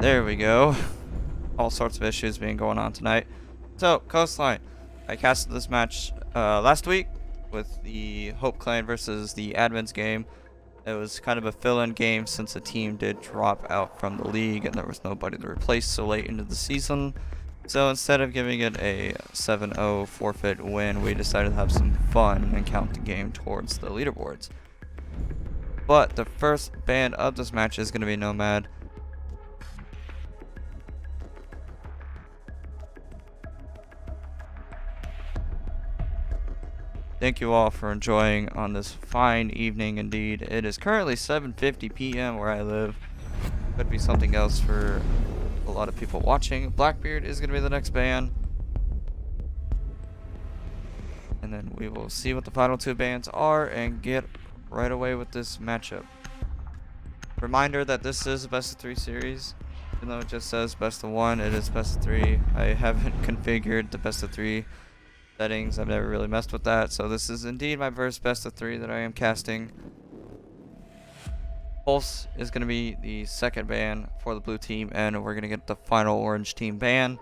There we go. All sorts of issues being going on tonight. So, Coastline. I casted this match last week with the HoPe clan versus the admins game. It was kind of a fill-in game since the team did drop out from the league and there was nobody to replace so late into the season. So instead of giving it a 7-0 forfeit win, we decided to have some fun and count the game towards the leaderboards. But the first ban of this match is going to be Nomad. Thank you all for enjoying on this fine evening indeed. It is currently 7:50 p.m. where I live. Could be something else for a lot of people watching. Blackbeard is going to be the next ban. And then we will see what the final two bans are and get right away with this matchup. Reminder that this is a best of 3 series. Even though it just says best of 1, it is best of 3. I haven't configured the best of 3 settings. I've never really messed with that. So this is indeed my first best of 3 that I am casting. Pulse is going to be the second ban for the blue team, and we're going to get the final orange team ban.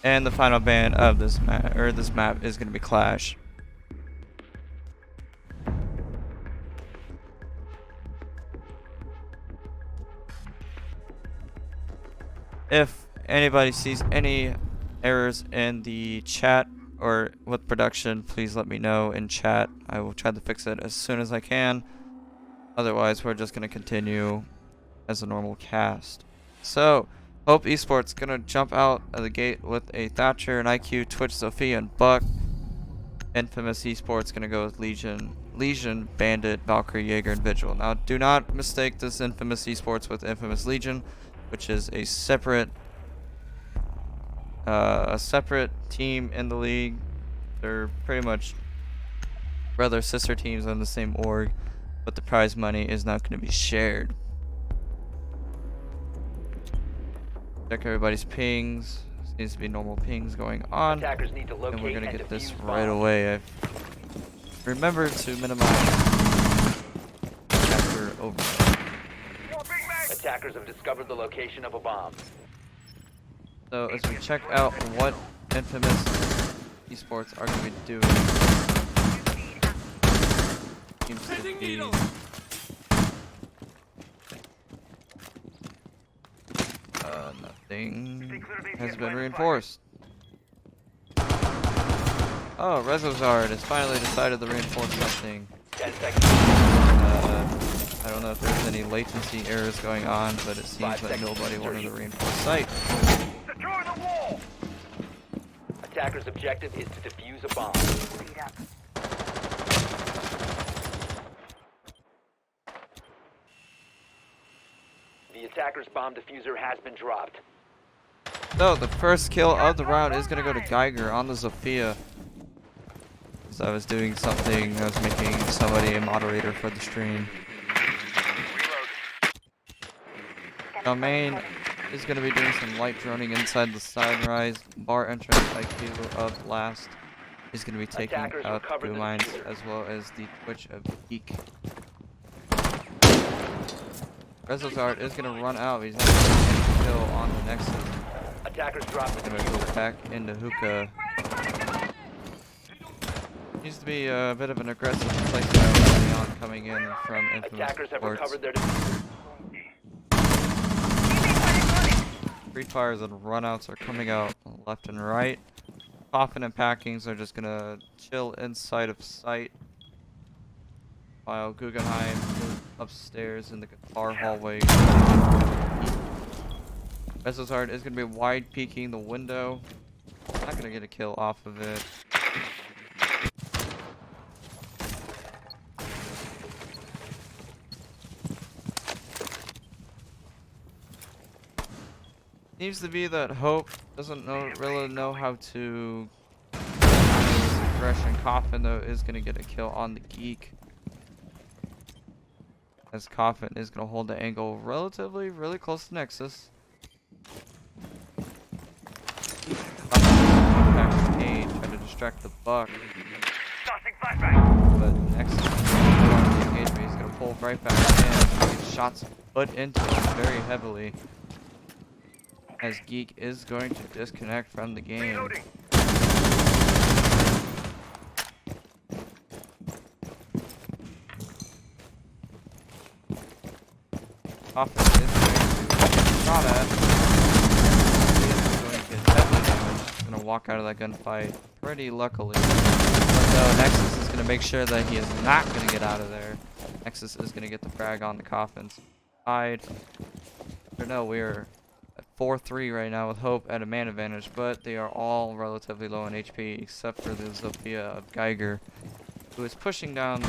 And the final ban of this map is going to be Clash. If anybody sees any errors in the chat or with production, please let me know in chat. I will try to fix it as soon as I can. Otherwise, we're just going to continue as a normal cast. So, HoPe eSports going to jump out of the gate with a Thatcher, an IQ, Twitch, Sophia, and Buck. Infamous eSports going to go with Legion, Bandit, Valkyrie, Jaeger, and Vigil. Now, do not mistake this Infamous eSports with Infamous Legion, which is a separate team in the league. They're pretty much brother sister teams on the same org, but the prize money is not going to be shared. Check everybody's pings. Seems to be normal pings going on, Attackers need to locate and we're going to get this defuse right bombs. away. Remember to minimize after overload. Attackers have discovered the location of a bomb. So as we check out what Infamous eSports are going to be doing, seems to be nothing has been reinforced. Oh, Rezozard has finally decided to reinforce something. 10 seconds. I don't know if there's any latency errors going on, but it seems like nobody wanted to reinforce site. Secure the wall. Attackers' objective is to defuse a bomb. The attacker's bomb diffuser has been dropped. So the first kill of the round is going to go to Geiger on the Sophia. As I was doing something, I was making somebody a moderator for the stream. Now main is going to be doing some light droning inside the side rise. Bar entrance IQ of last is going to be taking Attackers out recovered blue the mines diffuser. as well as the Twitch of Geek. Rezozard is going to run out. He's not going to get a kill on the Nexus. Attackers drop the Going to go diffuser. back into hookah. Needs to be a bit of an aggressive playstyle early on coming in from Infamous Attackers have Sports. recovered their diffuser. Free fires and runouts are coming out left and right. Coffin and packings are just gonna chill inside of sight, while Guggenheim is upstairs in the guitar hallway. Rezozard is gonna be wide peeking the window. Not gonna get a kill off of it. Seems to be that HoPe doesn't really know how to use aggression. Coffin though is gonna get a kill on the Geek, as Coffin is gonna hold the angle really close to Nexus. Trying to distract the Buck. Tossing flashbang. pull right back in. Get shots put into him very heavily. As Geek is going to disconnect from the game. Reloading. Offense is going to get shot at. He is going to get heavily damaged. Going to walk out of that gunfight pretty luckily. But no, Nexus is going to make sure that he is not going to get out of there. Nexus is going to get the frag on the Coffin's side. Or no, we're at 4-3 right now with HoPe at a man advantage, but they are all relatively low in HP except for the Sophia of Geiger, who is pushing down.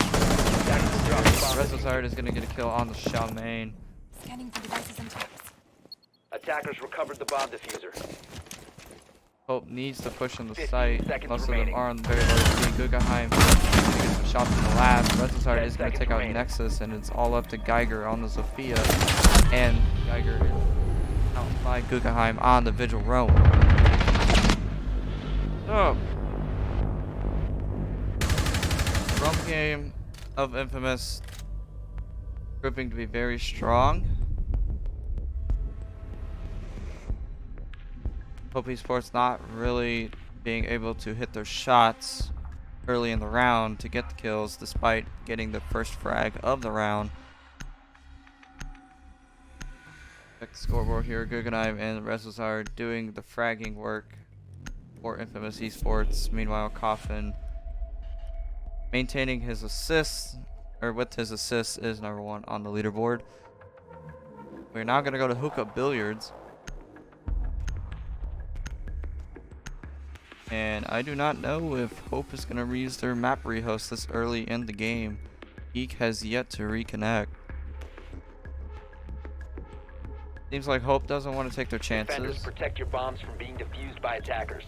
Rezazard is going to get a kill on the Xiaomane. Scanning for devices and traps. Attackers recovered the bomb diffuser. HoPe needs to push on the 15 site. seconds Most remaining. of them are on the very low HP. Guggenheim is going to get some shots in the lab. Rezazard 10 is going to seconds take out remaining. Nexus, and it's all up to Geiger on the Sophia. And Geiger is out by Guggenheim on the Vigil Roam. So, Roam game of Infamous proving to be very strong. HoPe eSports not really being able to hit their shots early in the round to get the kills despite getting the first frag of the round. Check the scoreboard here. Guggenheim and Rezazard doing the fragging work for Infamous eSports. Meanwhile, Coffin maintaining his assists, or with his assists, is number 1 on the leaderboard. We're now going to go to Hookah Billiards. And I do not know if HoPe is going to reuse their map rehost this early in the game. Geek has yet to reconnect. Seems like HoPe doesn't want to take their Defenders, chances. protect your bombs from being defused by attackers.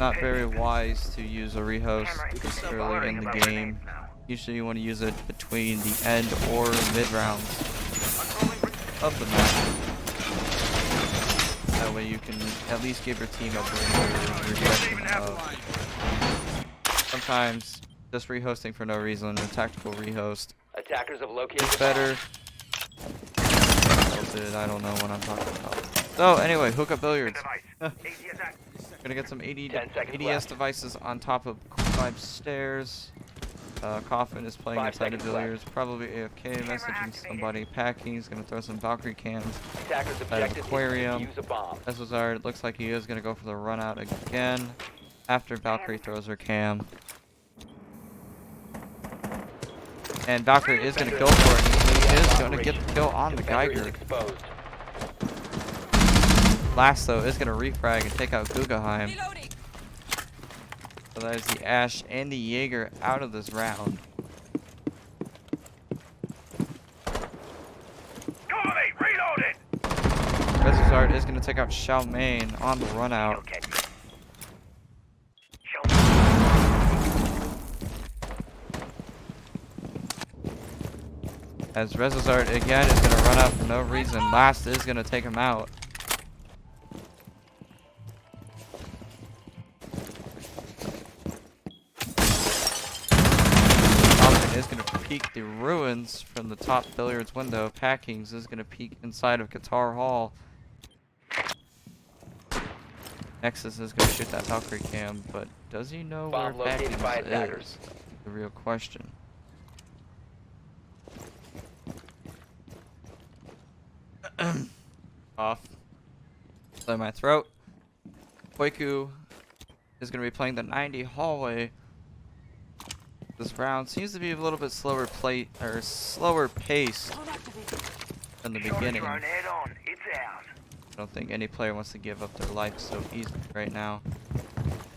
Not very wise to use a rehost this early in the game. Usually you want to use it between the end or mid rounds of the map. That way you can at least give your team a breather, refreshing of. Sometimes just rehosting for no reason, a tactical rehost Attackers have located is the better. I don't know what I'm talking about. So anyway, Hookah Billiards. Gonna get some 10 seconds ADS left. devices on top of Vibe stairs. Coffin is playing 5 inside of seconds left. Billiards, probably AFK, messaging somebody, packing. He's gonna throw some Valkyrie cams. Attackers Out of objective aquarium. is to defuse a bomb. Rezazard looks like he is gonna go for the run out again after Valkyrie throws her cam. And Valkyrie is gonna go for it. He is gonna get the kill on the Defender is Geiger. exposed. Last though is gonna refrag and take out Guggenheim. Reloading. So that is the Ash and the Jaeger out of this round. Reloaded. Rezazard is gonna take out Xiaomane on the run out. As Rezazard again is gonna run out for no reason. Last is gonna take him out. Coffin is gonna peek the ruins from the top billiards window. Packings is gonna peek inside of Guitar Hall. Nexus is gonna shoot that Valkyrie cam, but does he know Bomb where located by Packings attackers. is? The real question. Off. Clear my throat. Koiku is going to be playing the 90 hallway. This round seems to be a little bit slower slower pace Drone activated. than the beginning. I Head on. It's out. don't think any player wants to give up their life so easily right now.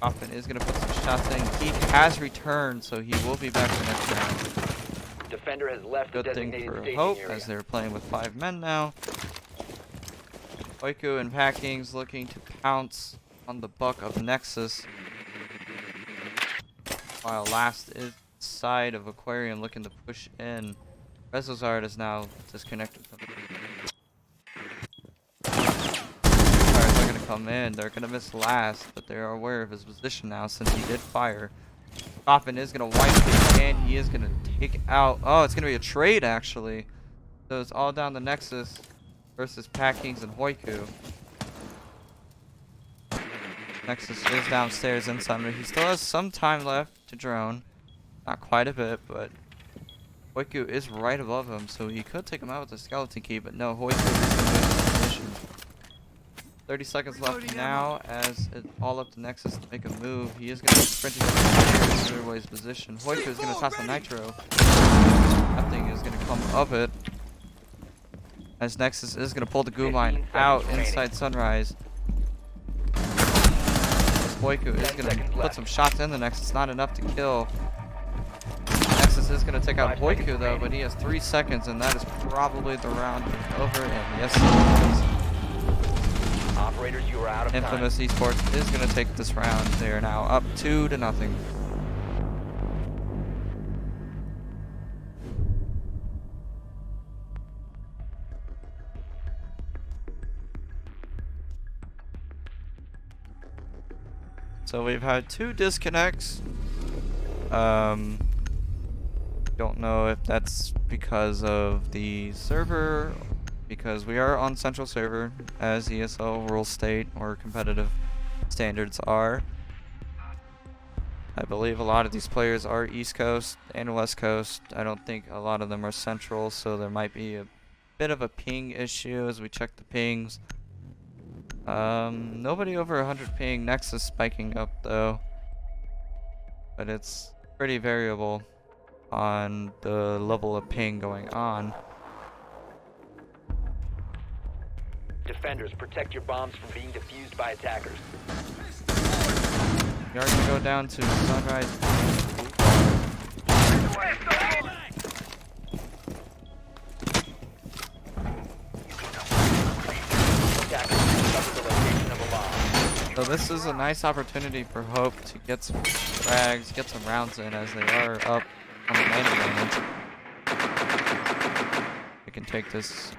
Coffin is going to put some shots in. Geek has returned, so he will be back the next round. Defender has left the Good thing designated for staging HoPe, area. as they're playing with 5 men now. Koiku and Packings looking to pounce on the buck of Nexus. While Last is side of Aquarium looking to push in. Rezazard is now disconnected from the Alright, they're gonna come in. They're gonna miss Last, but they are aware of his position now since he did fire. Coffin is gonna wipe it, and he is gonna take out. Oh, it's gonna be a trade actually. So it's all down the Nexus versus Packings and Hoiku. Nexus is downstairs in Thunder. He still has some time left to drone. Not quite a bit, but Hoiku is right above him, so he could take him out with a skeleton key, but no, Hoiku is going to move his position. 30 seconds left now as it's all up to Nexus to make a move. He is going to be sprinting up to clear his position. Hoiku is going to toss a nitro. Nothing is going to come of it. As Nexus is going to pull the goo mine out inside Sunrise. Hoiku is going to put some shots in the Nexus, not enough to kill. Nexus is going to take out Hoiku though, but he has 3 seconds, and that is probably the round over. And yes, it is. Operators, you are out of time. Infamous eSports is going to take this round. They are now up 2-0. So we've had 2 disconnects. Don't know if that's because of the server, because we are on central server as ESL rules state or competitive standards are. I believe a lot of these players are East Coast and West Coast. I don't think a lot of them are central, so there might be a bit of a ping issue as we check the pings. Nobody over 100 ping. Nexus spiking up though, but it's pretty variable on the level of ping going on. Defenders, protect your bombs from being defused by attackers. We are gonna go down to Sunrise. So this is a nice opportunity for HoPe to get some frags, get some rounds in as they are up on the landing moment. We can take this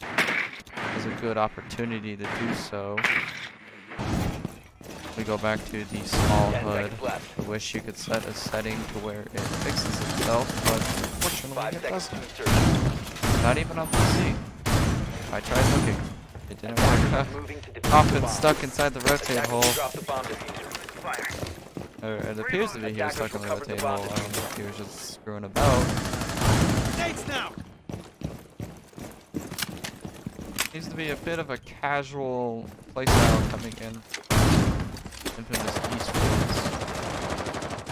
as a good opportunity to do so. We go back to the small hood. I wish you could set a setting to where it fixes itself, but unfortunately it doesn't. Not even on PC. I tried looking. It didn't work. Often stuck inside the rotate hole. Or it appears to be he was stuck in the rotate hole. I don't know if he was just screwing about. Seems to be a bit of a casual playstyle coming in. Infamous eSports.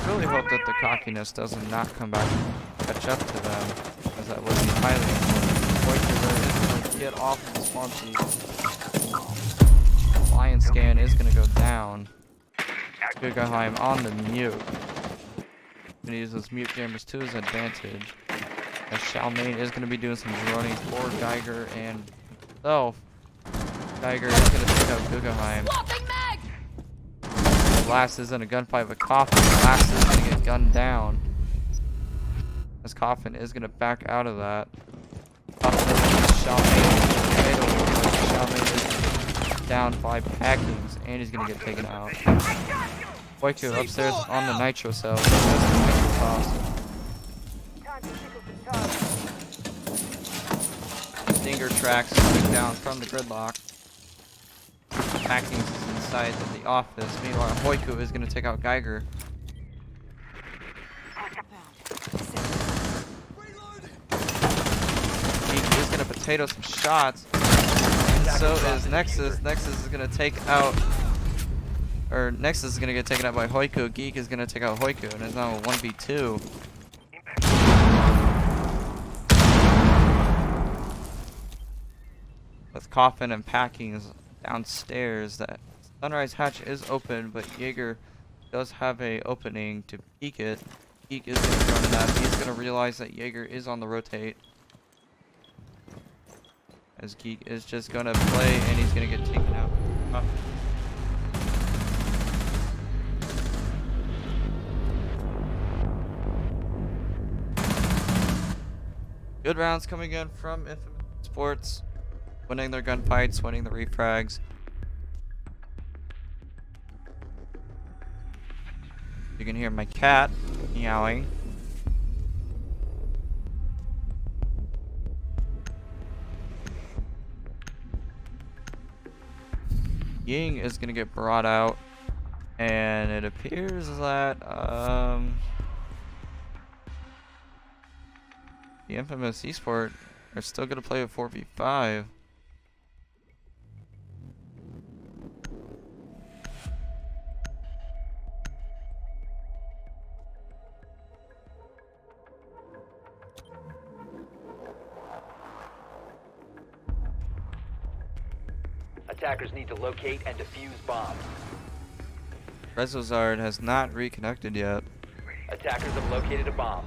Really hope that the cockiness does not come back and catch up to them, as that would be highly important. Voicer is going to get off of the spawn seat. Lion scan is going to go down. Guggenheim on the mute. Going to use those mute jammers to his advantage. As Xiaoming is going to be doing some droning for Geiger and himself. Geiger is going to take out Guggenheim. Last is in a gunfight with Coffin. Last is going to get gunned down. As Coffin is going to back out of that. Coffin is going to Xiaoming is down 5 packings, and he's going to get taken out. Hoiku upstairs on the nitro cell. Stinger tracks coming down from the gridlock. Packings is inside of the office. Meanwhile, Hoiku is going to take out Geiger. He is going to potato some shots. And so is Nexus. Nexus is going to take out... Or Nexus is going to get taken out by Hoiku. Geek is going to take out Hoiku. And it's now a 1v2. With Coffin and Packings downstairs, that Sunrise hatch is open, but Jaeger does have a opening to peek it. Geek is going to run that. He's going to realize that Jaeger is on the rotate. As Geek is just going to play, and he's going to get taken out. Good rounds coming in from Infamous Sports. Winning their gunfights, winning the refrags. You can hear my cat meowing. Ying is gonna get brought out, and it appears that the infamous eSport are still gonna play a 4v5. Attackers need to locate and defuse bombs. Rezozard has not reconnected yet. Attackers have located a bomb.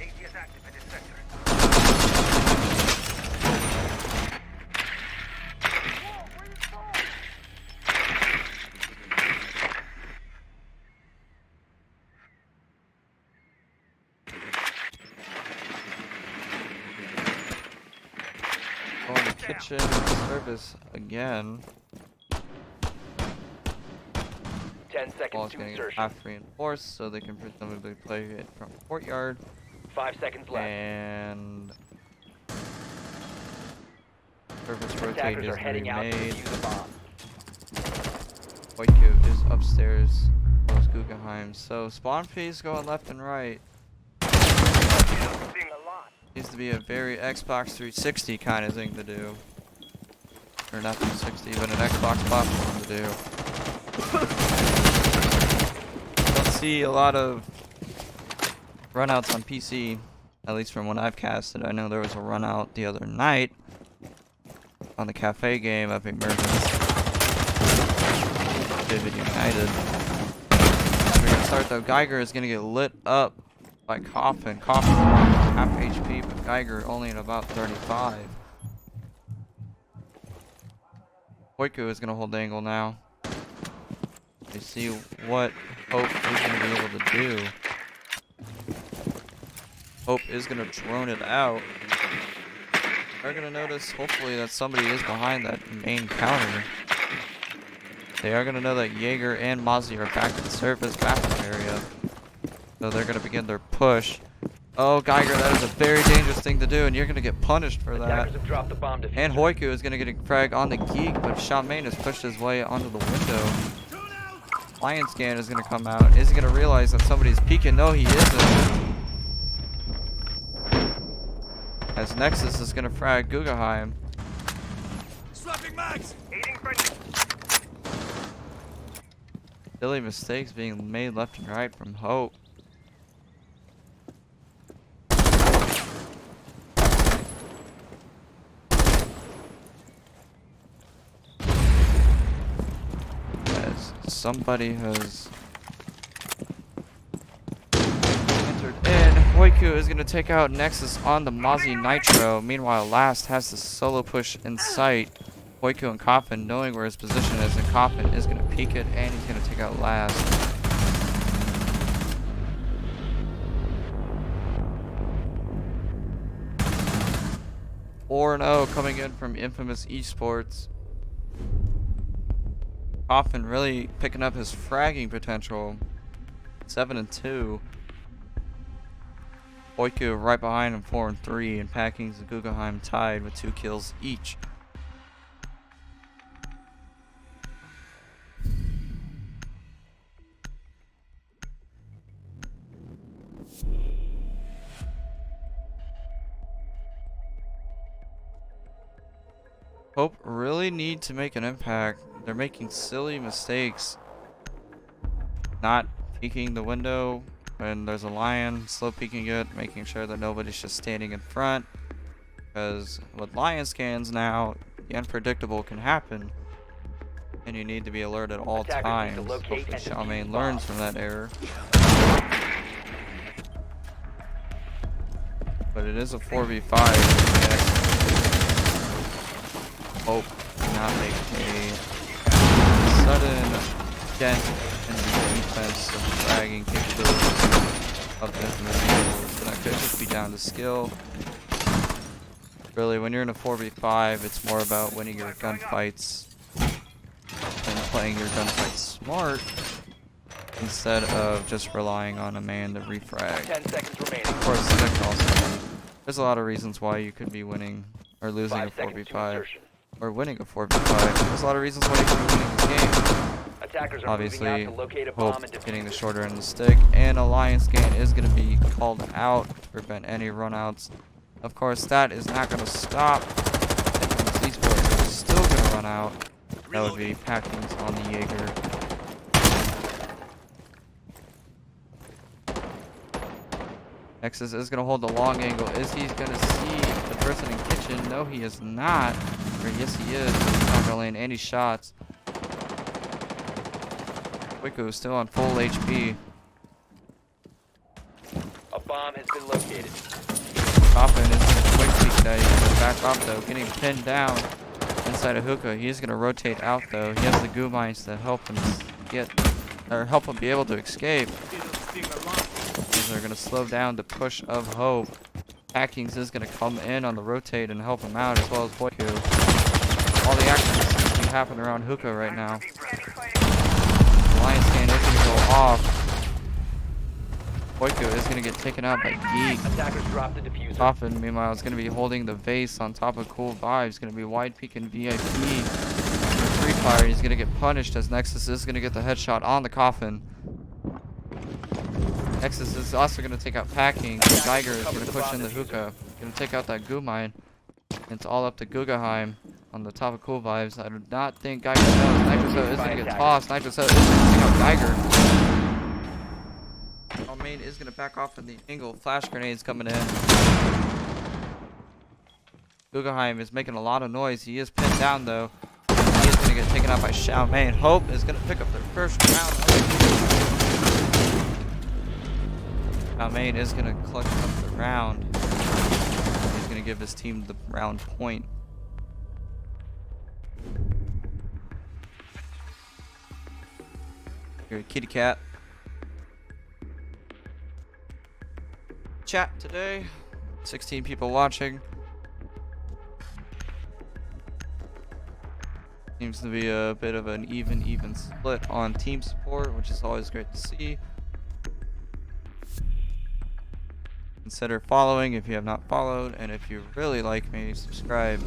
ATS active in this sector. Oh, the kitchen service again. 10 seconds Ball's to gonna get insertion. half reinforced so they can presumably play it from courtyard. 5 seconds left. And surface rotate Attackers is are heading out to made. defuse a bomb. Hoiku is upstairs. Goes Guggenheim. So spawn piece going left and right. Being a lot. Needs to be a very Xbox 360 kind of thing to do. Or not 360, but an Xbox platform to do. Don't see a lot of runouts on PC, at least from when I've casted. I know there was a runout the other night on the cafe game of Emergence. Vivid United. We're gonna start though. Geiger is gonna get lit up by Coffin. Coffin half HP, but Geiger only at about 35. Hoiku is gonna hold the angle now. You see what HoPe is gonna be able to do. HoPe is gonna drone it out. They're gonna notice, hopefully, that somebody is behind that main counter. They are gonna know that Jaeger and Mozzie are back at the surface bathroom area. So they're gonna begin their push. Oh, Geiger, that is a very dangerous thing to do, and you're gonna get punished for that. Attackers have dropped the bomb diffuser. And Hoiku is gonna get a frag on the geek, but Charmaine has pushed his way onto the window. Lion Scan is gonna come out. Is he gonna realize that somebody's peeking? No, he isn't. As Nexus is gonna frag Guggenheim. Swapping mags. Aiding friendly. Silly mistakes being made left and right from HoPe. As somebody has entered in. Hoiku is going to take out Nexus on the Mozzie Nitro. Meanwhile, Last has the solo push in sight. Hoiku and Coffin knowing where his position is, and Coffin is going to peek it, and he's going to take out Last. Or an O coming in from infamous eSports. Coffin really picking up his fragging potential. 7-2. Hoiku right behind him 4-3, and Packings and Guggenheim tied with 2 kills each. HoPe really need to make an impact. They're making silly mistakes. Not peeking the window when there's a lion, slow peeking it, making sure that nobody's just standing in front. Because with lion scans now, the unpredictable can happen. And you need to be alert at all Attackers times. need to locate Hopefully and defuse Charmaine bombs. learns from that error. But it is a 4v5. HoPe cannot make a sudden dent in the defense of the fragging capabilities of infamous eSports. And that could just be down to skill. Really, when you're in a 4v5, it's more about winning your gunfights and playing your gunfights smart instead of just relying on a man to refrag. 10 seconds remaining. Of course, that can also, there's a lot of reasons why you could be winning or losing a 5 seconds to 4v5 insertion. or winning a 4v5. There's a lot of reasons why you could be winning this game. Attackers are Obviously, moving out to locate a bomb HoPe and defuse getting the it. shorter end of the stick, and Alliance Gain is going to be called out to prevent any runouts. Of course, that is not going to stop. eSports is still going to run out. That would be Packings on the Jaeger. Nexus is going to hold the long angle. Is he going to see the person in kitchen? No, he is not. Or yes, he is. He's not going to land any shots. Wiku is still on full HP. A bomb has been located. Coffin is going to quick peek that. He's going to back off though, getting pinned down inside of hookah. He's going to rotate out though. He has the goo mines to help him help him be able to escape. These are going to slow down the push of HoPe. Hackings is going to come in on the rotate and help him out, as well as Wiku. All the action seems to be happening around hookah right now. Lion Scan is going to go off. Wiku is going to get taken out by Geek. Attackers drop the diffuser. Coffin, meanwhile, is going to be holding the vase on top of Cool Vibes. Going to be wide peek and VIP. Free fire, he's going to get punished as Nexus is going to get the headshot on the Coffin. Nexus is also going to take out Packing. Geiger is going to push in the hookah. Going to take out that goo mine. It's all up to Guggenheim on the top of Cool Vibes. I do not think Geiger knows. Nitro is going to get tossed. Nitro is going to take out Geiger. Main is going to back off in the angle. Flash grenades coming in. Guggenheim is making a lot of noise. He is pinned down though. He is going to get taken out by Xiao Main. HoPe is going to pick up their first round. Xiao Main is going to clutch up the round. He's going to give his team the round point. Here, kitty cat. Chat today, 16 people watching. Seems to be a bit of an even split on team support, which is always great to see. Consider following if you have not followed, and if you really like me, subscribe.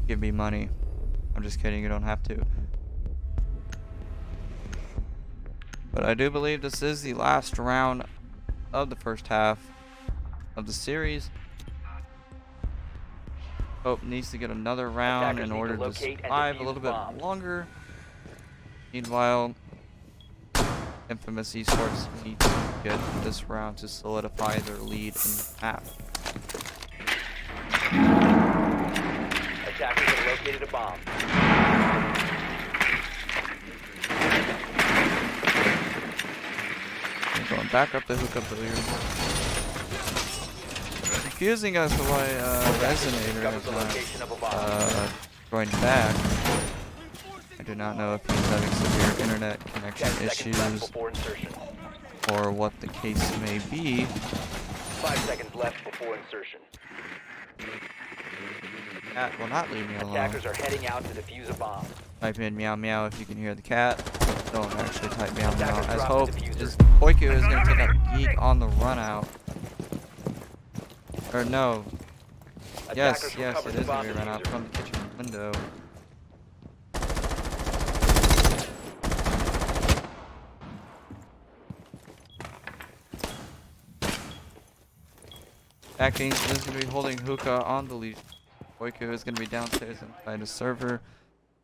Give me money. I'm just kidding, you don't have to. But I do believe this is the last round of the first half of the series. HoPe needs to get another round in order to survive a little bit longer. Meanwhile, Infamous eSports needs to get this round to solidify their lead in half. Attackers have located a bomb. Going back up the hookup earlier. Confusing as to why Resonator is not going back. I do not know if he's having severe internet connection issues or what the case may be. 5 seconds left before insertion. Cat will not leave me alone. Attackers are heading out to defuse a bomb. Type in meow meow if you can hear the cat. Don't actually type meow meow. Attackers As drop HoPe the diffuser. is Koiku is going to take out Geek on the run out. Or no. Yes, Attackers yes, recovered it the is going bomb to be run out diffuser. from the kitchen window. Acting is going to be holding hookah on the lead. Koiku is going to be downstairs inside the server.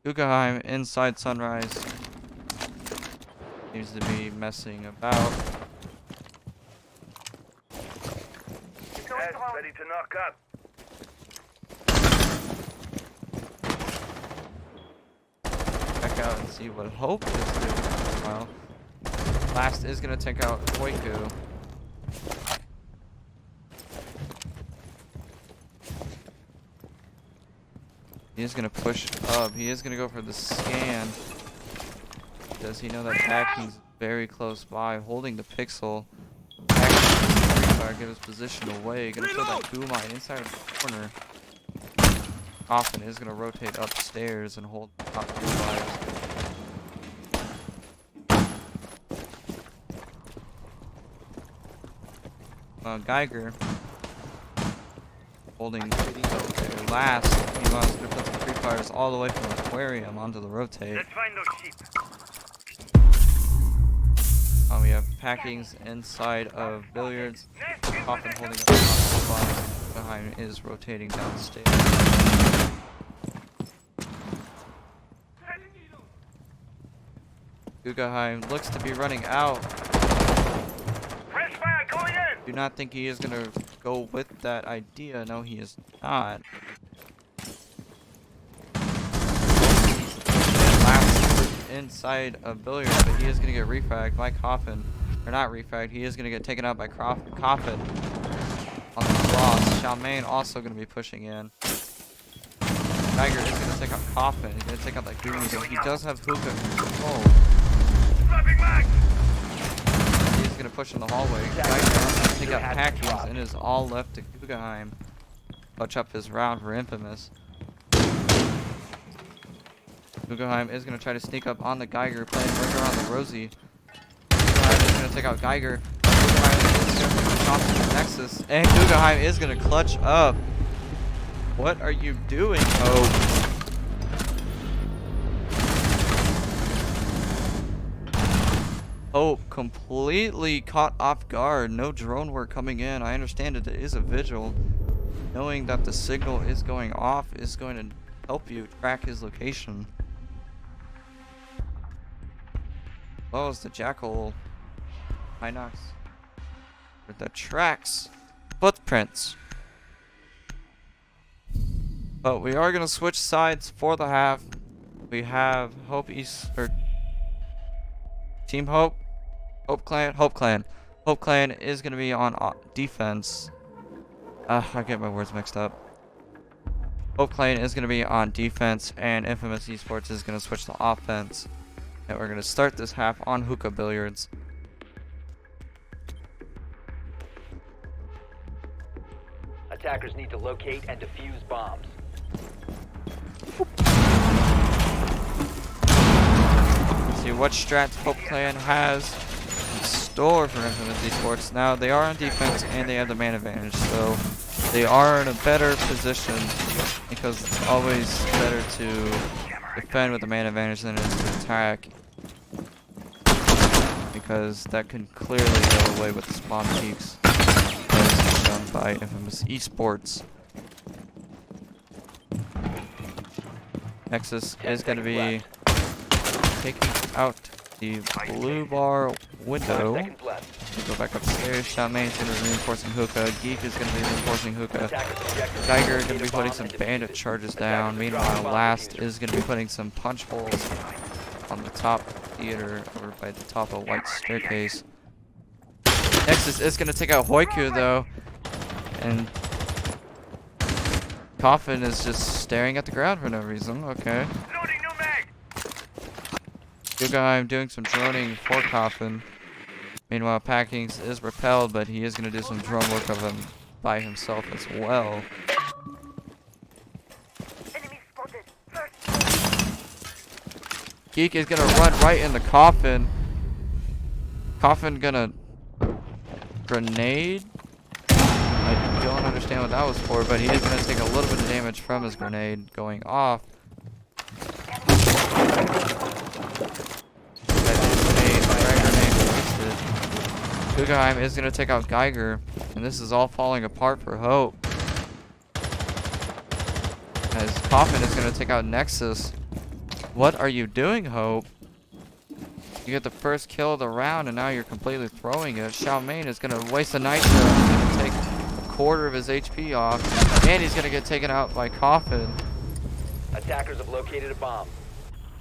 Guggenheim inside Sunrise. Seems to be messing about. Ready to knock up. Check out and see what HoPe is doing. Well, Last is going to take out Koiku. He is going to push up. He is going to go for the scan. Does he know that Hacking's very close by, holding the pixel? Hacking's get his position away. Going to throw that goo mine inside of the corner. Coffin is going to rotate upstairs and hold the top 2 vibes. Geiger holding their last. Meanwhile, he's gonna put some free fires all the way from Aquarium onto the rotate. Let's find those sheep. We have packings inside of billiards. Coffin holding up the bottom. Behind is rotating downstairs. Guggenheim looks to be running out. Fresh fire going in. Do not think he is gonna go with that idea. No, he is not. Last inside of billiards, but he is gonna get refragged by Coffin. Or not refragged, he is gonna get taken out by Coffin on the cross. Xiaomain also gonna be pushing in. Geiger is gonna take out Coffin. He's gonna take out that Goonie, but he does have hookah control. Swapping mags. He's gonna push in the hallway. Geiger is gonna take out Packings, and it is all left to Guggenheim. Clutch up his round for Infamous. Guggenheim is gonna try to sneak up on the Geiger, playing right around the Rosie. Guggenheim is gonna take out Geiger. Guggenheim is gonna take out the Nexus, and Guggenheim is gonna clutch up. What are you doing, HoPe? HoPe completely caught off guard. No drone work coming in. I understand it is a vigil. Knowing that the signal is going off is going to help you track his location. Well as the Jackal Hinox. The tracks. Footprints. But we are going to switch sides for the half. We have HoPe East, or Team HoPe, HoPe Clan. HoPe Clan is going to be on defense. I get my words mixed up. HoPe Clan is going to be on defense, and Infamous eSports is going to switch to offense. And we're going to start this half on hookah billiards. Attackers need to locate and defuse bombs. Let's see what strats HoPe Clan has in store for Infamous eSports. Now, they are on defense and they have the man advantage, so they are in a better position because it's always better to defend with the man advantage than it is to attack, because that can clearly go away with the spawn peaks as done by Infamous eSports. Nexus is going to be taking out the blue bar window. Go back upstairs. Xiaomain is going to be reinforcing hookah. Geek is going to be reinforcing hookah. Geiger is going to be putting some bandit charges down. Meanwhile, Last is going to be putting some punch holes on the top theater over by the top of White Staircase. Nexus is going to take out Hoiku though. And Coffin is just staring at the ground for no reason. Okay. Loading new mag. Guggenheim doing some droning for Coffin. Meanwhile, Packings is repelled, but he is going to do some drone work of him by himself as well. Enemy spotted. First. Geek is going to run right in the Coffin. Coffin gonna grenade. I don't understand what that was for, but he is going to take a little bit of damage from his grenade going off. That is a frag grenade wasted. Guggenheim is going to take out Geiger, and this is all falling apart for HoPe. As Coffin is going to take out Nexus. What are you doing, HoPe? You get the first kill of the round, and now you're completely throwing it. Xiaomain is going to waste a nitro. He's going to take a quarter of his HP off, and he's going to get taken out by Coffin. Attackers have located a bomb.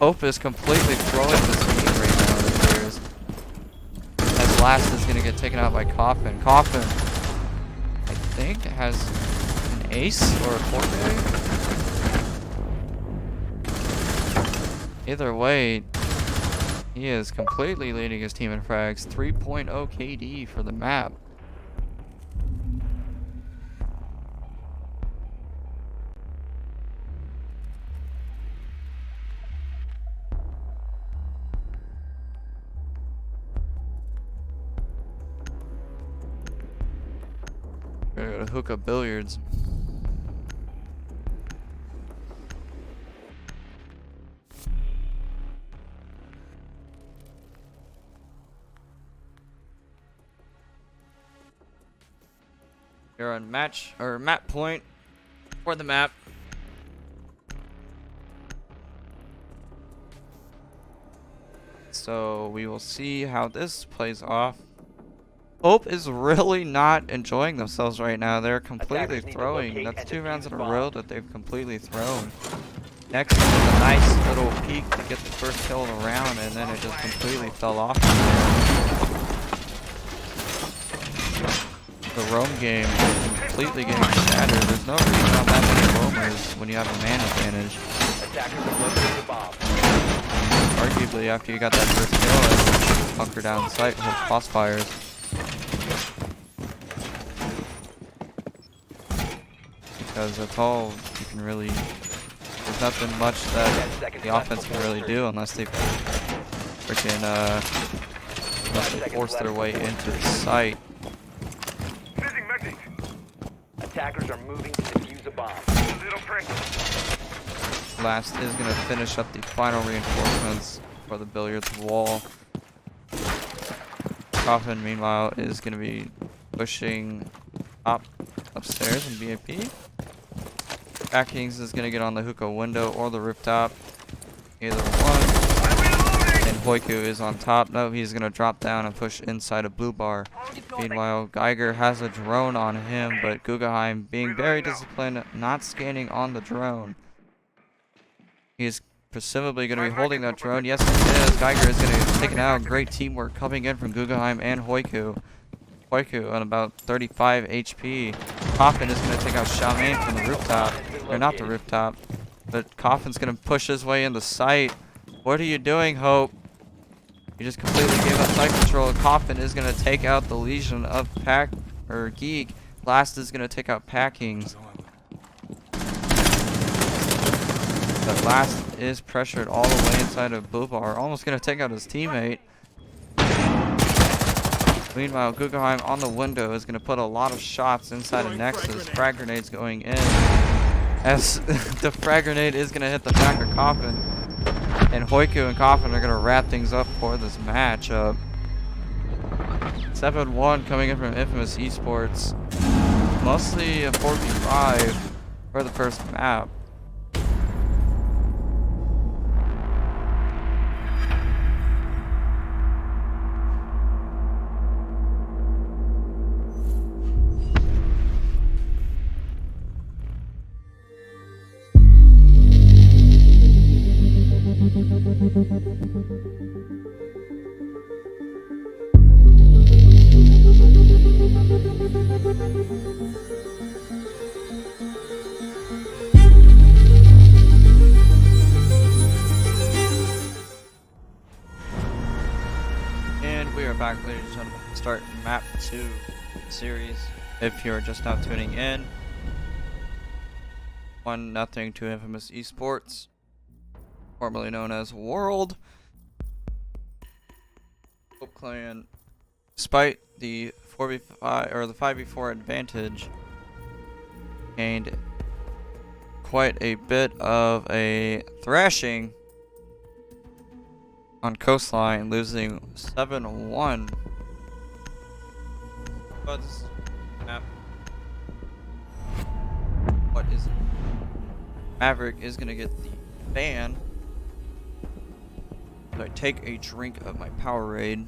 HoPe is completely throwing this game right now, it appears. As Last is going to get taken out by Coffin. Coffin, I think, has an ace or a forfeit. Either way, he is completely leading his team in frags. 3.0 KD for the map. Gonna go to hookah billiards. You're on match or map point for the map. So we will see how this plays off. HoPe is really not enjoying themselves right now. They're completely Attackers need to throwing. locate That's and 2 rounds defuse in a bombs. row that they've completely thrown. Next is a nice little peek to get the first kill of the round, and then it just completely fell off. The roam game is completely getting shattered. There's no reason to have that many roamers when you have a man advantage. Attackers have located the bomb. Arguably, after you got that first kill, everyone should bunker down sight with crossfires. Because that's all you can really. There's nothing much that the offense can really do unless they freaking unless they force their way into the site. Using medic. Attackers are moving to defuse a bomb. Little prick. Last is gonna finish up the final reinforcements for the billiards wall. Coffin, meanwhile, is gonna be pushing up upstairs in VIP. Backings is gonna get on the hookah window or the rooftop. Either one. And Hoiku is on top. No, he's gonna drop down and push inside a blue bar. Meanwhile, Geiger has a drone on him, but Guggenheim, being very disciplined, not scanning on the drone. He is presumably going to be holding that drone. Yes, he is. Geiger is going to take it out. Great teamwork coming in from Guggenheim and Hoiku. Hoiku on about 35 HP. Coffin is going to take out Xiaoming from the rooftop. Or not the rooftop. But Coffin's going to push his way into sight. What are you doing, HoPe? You just completely gave up sight control. Coffin is going to take out the Legion of Geek. Last is going to take out Packings. But Last is pressured all the way inside of Blue Bar. Almost going to take out his teammate. Meanwhile, Guggenheim on the window is going to put a lot of shots inside of Nexus. Frag grenades going in. As the frag grenade is going to hit the back of Coffin. And Hoiku and Coffin are going to wrap things up for this matchup. 7-1 coming in from Infamous eSports. Mostly a 4v5 for the first map. And we are back, ladies and gentlemen, to start map 2 series. If you're just now tuning in, 1-0 to Infamous eSports, formerly known as World. HoPe Clan, despite the 4v5 or the 5v4 advantage, gained quite a bit of a thrashing on Coastline, losing 7-1. But this map, what is it? Maverick is gonna get the ban. So I take a drink of my Powerade.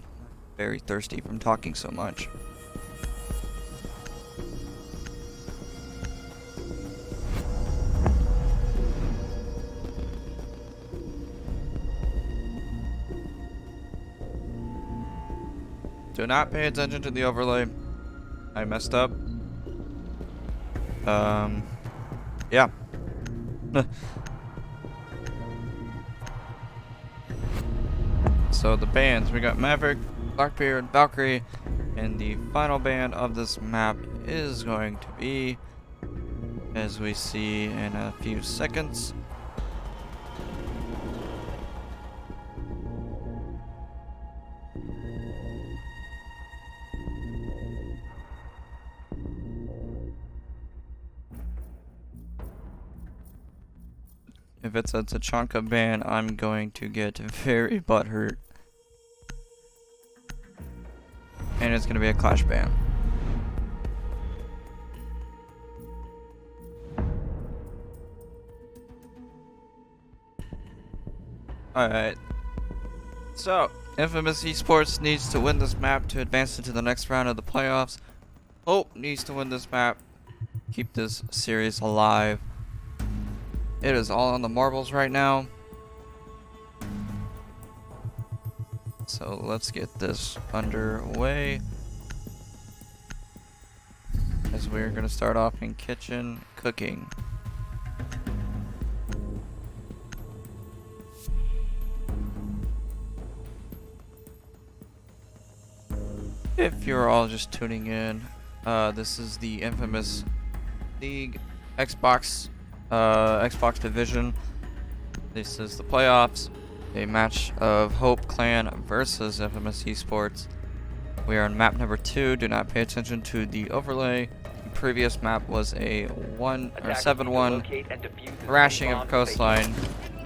Very thirsty from talking so much. Do not pay attention to the overlay. I messed up. Yeah. So the bands, we got Maverick, Blackbeard, Valkyrie, and the final band of this map is going to be, as we see in a few seconds, If it's a Tachanka ban, I'm going to get very butthurt. And it's going to be a Clash ban. Alright. So, Infamous Esports needs to win this map to advance into the next round of the playoffs. HoPe needs to win this map. Keep this series alive. It is all on the marbles right now. So let's get this underway. As we're going to start off in kitchen cooking. If you're all just tuning in, this is the Infamous League Xbox division. This is the playoffs, a match of HoPe Clan versus Infamous Esports. We are on map number 2. Do not pay attention to the overlay. The previous map was a 7-1 thrashing of coastline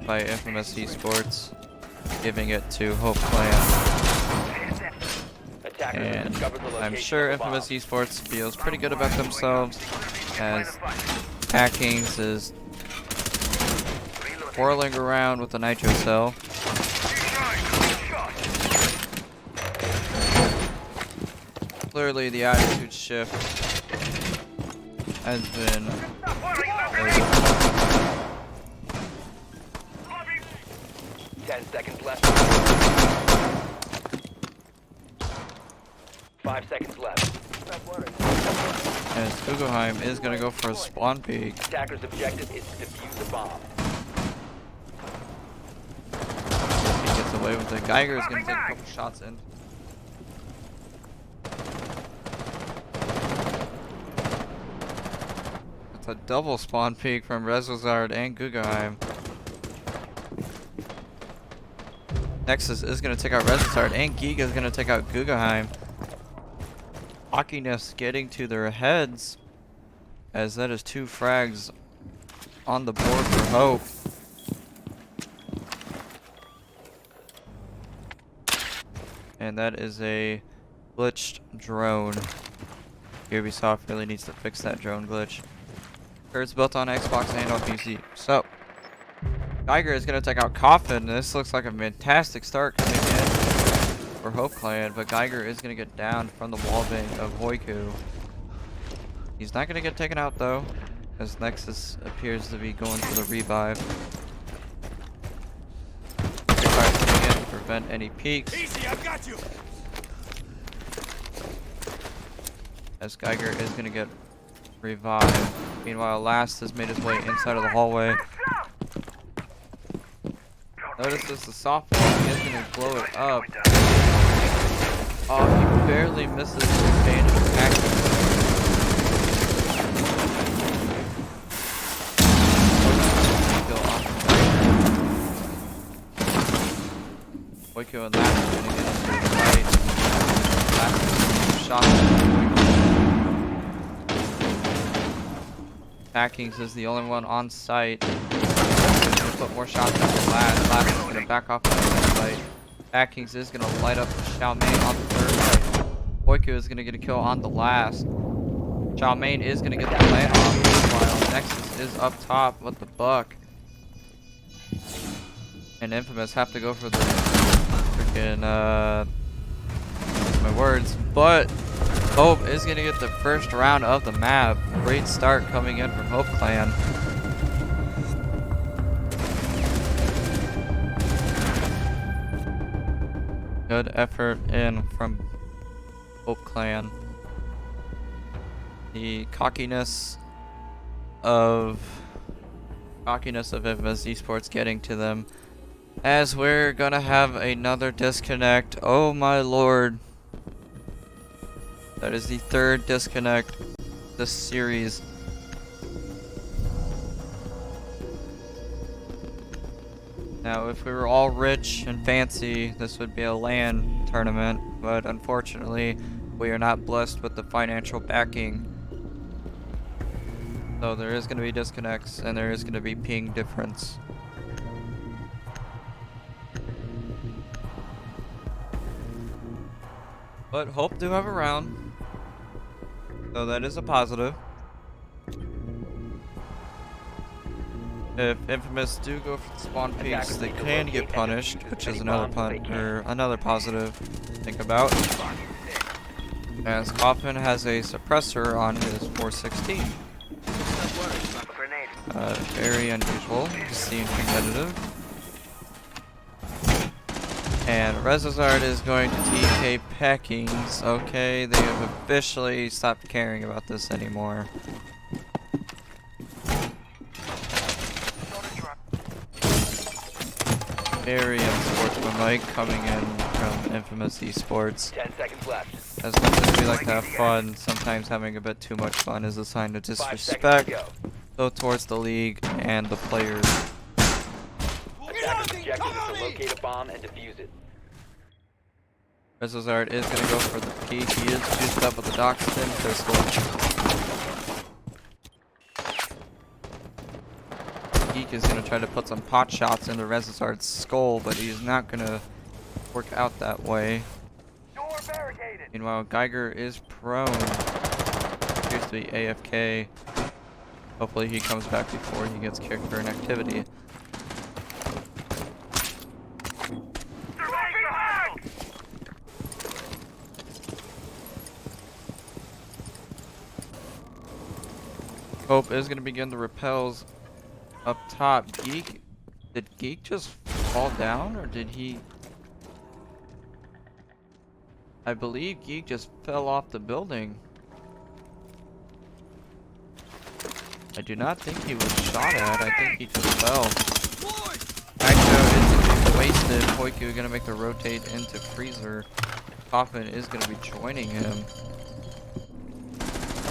by Infamous Esports, giving it to HoPe Clan. And I'm sure Infamous Esports feels pretty good about themselves, as Hackings is whirling around with the nitro cell. Clearly the attitude shift has been 10 seconds left. 5 seconds left. as Guggenheim is going to go for a spawn peek. Attacker's objective is to defuse the bomb. If he gets away with it, Geiger is going to take a couple shots in. It's a double spawn peek from Rezozard and Guggenheim. Nexus is going to take out Rezozard, and Giga is going to take out Guggenheim. Cockiness getting to their heads, as that is 2 frags on the board for HoPe. And that is a glitched drone. Ubisoft really needs to fix that drone glitch. It's built on Xbox and on PC. So, Geiger is going to take out Coffin. This looks like a fantastic start coming in for HoPe Clan, but Geiger is going to get down from the wallbang of Hoiku. He's not going to get taken out though, as Nexus appears to be going for the revive. Fire coming in to prevent any peeks. Easy, I've got you. As Geiger is going to get revived. Meanwhile, Last has made his way inside of the hallway. Notice as the softball is going to blow it up. Oh, he barely misses the pain of action. Hoiku and Last are going to get into the fight. Last shot. Hackings is the only one on site. Put more shots on the Last. Last is going to back off on the fight. Hackings is going to light up Xiaomei on the third fight. Hoiku is going to get a kill on the Last. Xiaomei is going to get the plant off. Meanwhile, Nexus is up top with the buck. And Infamous have to go for the freaking, my words. But HoPe is going to get the first round of the map. Great start coming in from HoPe Clan. Good effort in from HoPe Clan. The cockiness of Infamous Esports getting to them, as we're gonna have another disconnect. Oh my lord. That is the 3rd disconnect this series. Now, if we were all rich and fancy, this would be a LAN tournament, but unfortunately, we are not blessed with the financial backing. So there is going to be disconnects, and there is going to be ping difference. But HoPe do have a round, so that is a positive. If Infamous do go for the spawn peaks, they can get punished, which is another another positive to think about. As Coffin has a suppressor on his 416. Very unusual to see in competitive. And Rezazard is going to TK Peckings. Okay, they have officially stopped caring about this anymore. Very unsportsmanlike coming in from Infamous eSports. 10 seconds left. As much as we like to have fun, sometimes having a bit too much fun is a sign of 5 seconds to disrespect, go. both towards the league and the players. Attacker's objective is to locate a bomb and defuse it. Rezazard is going to go for the peak. He is juiced up with the Doxton pistol. Geek is going to try to put some pot shots into Rezazard's skull, but he's not going to work out that way. Meanwhile, Geiger is prone. Appears to be AFK. Hopefully he comes back before he gets kicked for inactivity. HoPe is going to begin the repels up top. Geek, did Geek just fall down, or did he? I believe Geek just fell off the building. I do not think he was shot at. I think he just fell. Nitro is going to be wasted. Hoiku is going to make the rotate into Freezer. Coffin is going to be joining him.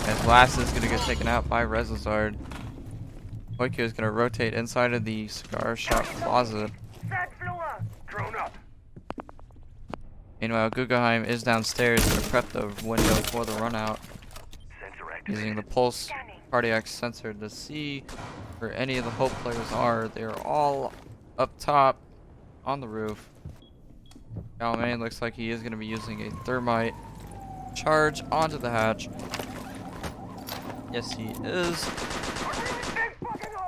As Last is going to get taken out by Rezazard. Hoiku is going to rotate inside of the cigar shop closet. Meanwhile, Guggenheim is downstairs to prep the window for the run out. Using the pulse cardiac sensor to see where any of the HoPe players are. They are all up top on the roof. Galmain looks like he is going to be using a thermite charge onto the hatch. Yes, he is.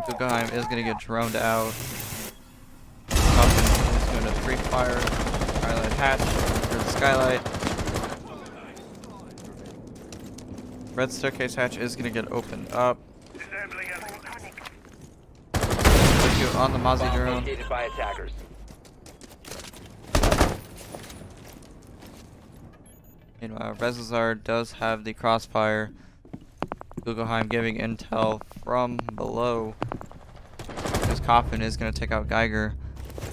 Guggenheim is going to get droned out. Coffin is going to free fire Skylight hatch for the skylight. Red staircase hatch is going to get opened up. Put you on the Mozzie Bomb drone. located by attackers. Meanwhile, Rezazard does have the crossfire. Guggenheim giving intel from below. His Coffin is going to take out Geiger.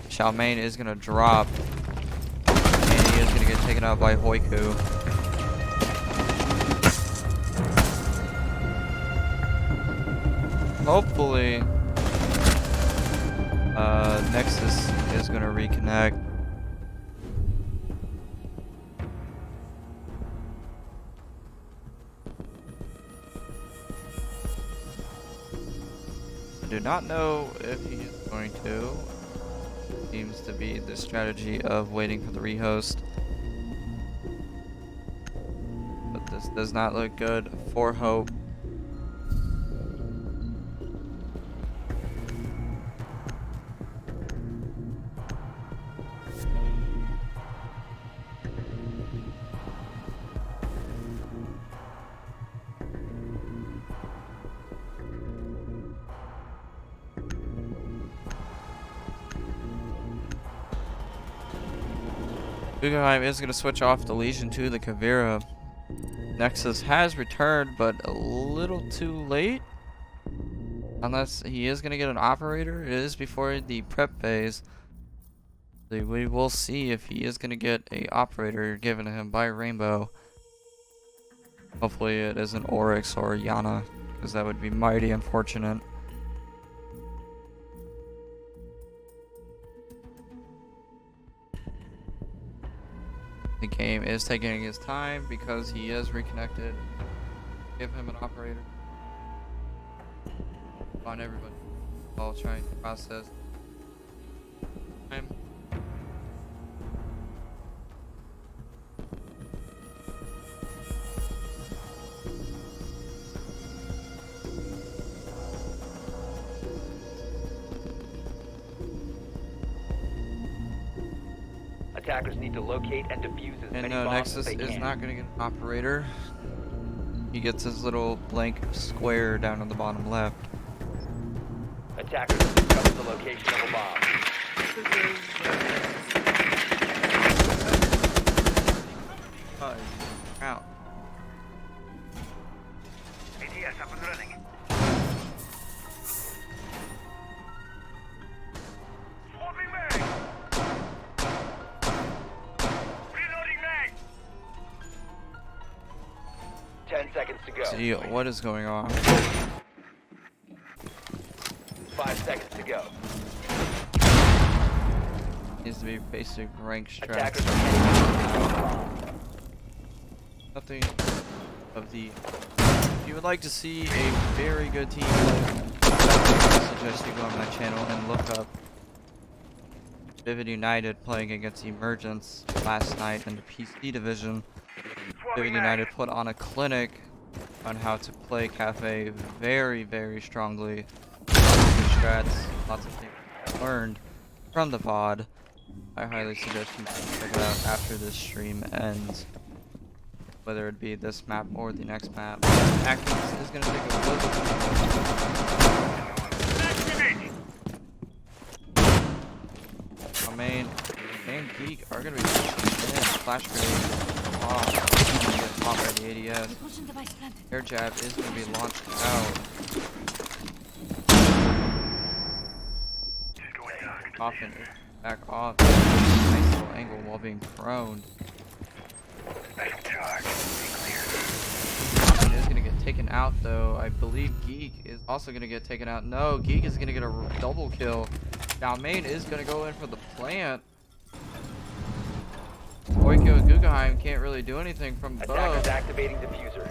Xiaomain is going to drop. And he is going to get taken out by Hoiku. Hopefully, Nexus is going to reconnect. I do not know if he's going to. Seems to be the strategy of waiting for the rehost. But this does not look good for HoPe. Guggenheim is going to switch off the Legion to the Kavira. Nexus has returned, but a little too late. Unless he is going to get an operator. It is before the prep phase. So we will see if he is going to get a operator given to him by Rainbow. Hopefully it isn't Oryx or Yana, because that would be mighty unfortunate. The game is taking his time because he is reconnected. Give him an operator. On everybody. I'll try and process. Attackers need to locate and defuse as And many no, bombs as Nexus they is can. not gonna get an operator. He gets his little blank square down on the bottom left. Attackers have discovered the location of a bomb. Out. ATS up and running. Swapping mag. Reloading mag. 10 seconds to go. See what is going on. 5 seconds to go. Needs to be basic rank Attackers strats. are heading Nothing of the. If you would like to see a very good team play, I suggest you go on my channel and look up Vivid United playing against Emergence last night in the PC division. Vivid United put on a clinic on how to play Cafe very strongly. Lots of good strats, lots of things learned from the VOD. I highly suggest you check it out after this stream ends. Whether it be this map or the next map. Accuracy is going to take a little bit. My main and Geek are going to be flash grenade off. Pop by the ADS. Repulsion device planted. Air jab is going to be launched out. Coffin is back off. Nice little angle while being prone. Coffin is going to get taken out though. I believe Geek is also going to get taken out. No, Geek is going to get a double kill. Now main is going to go in for the plant. Oikyo and Guggenheim can't really do anything from Attackers both. activating diffuser.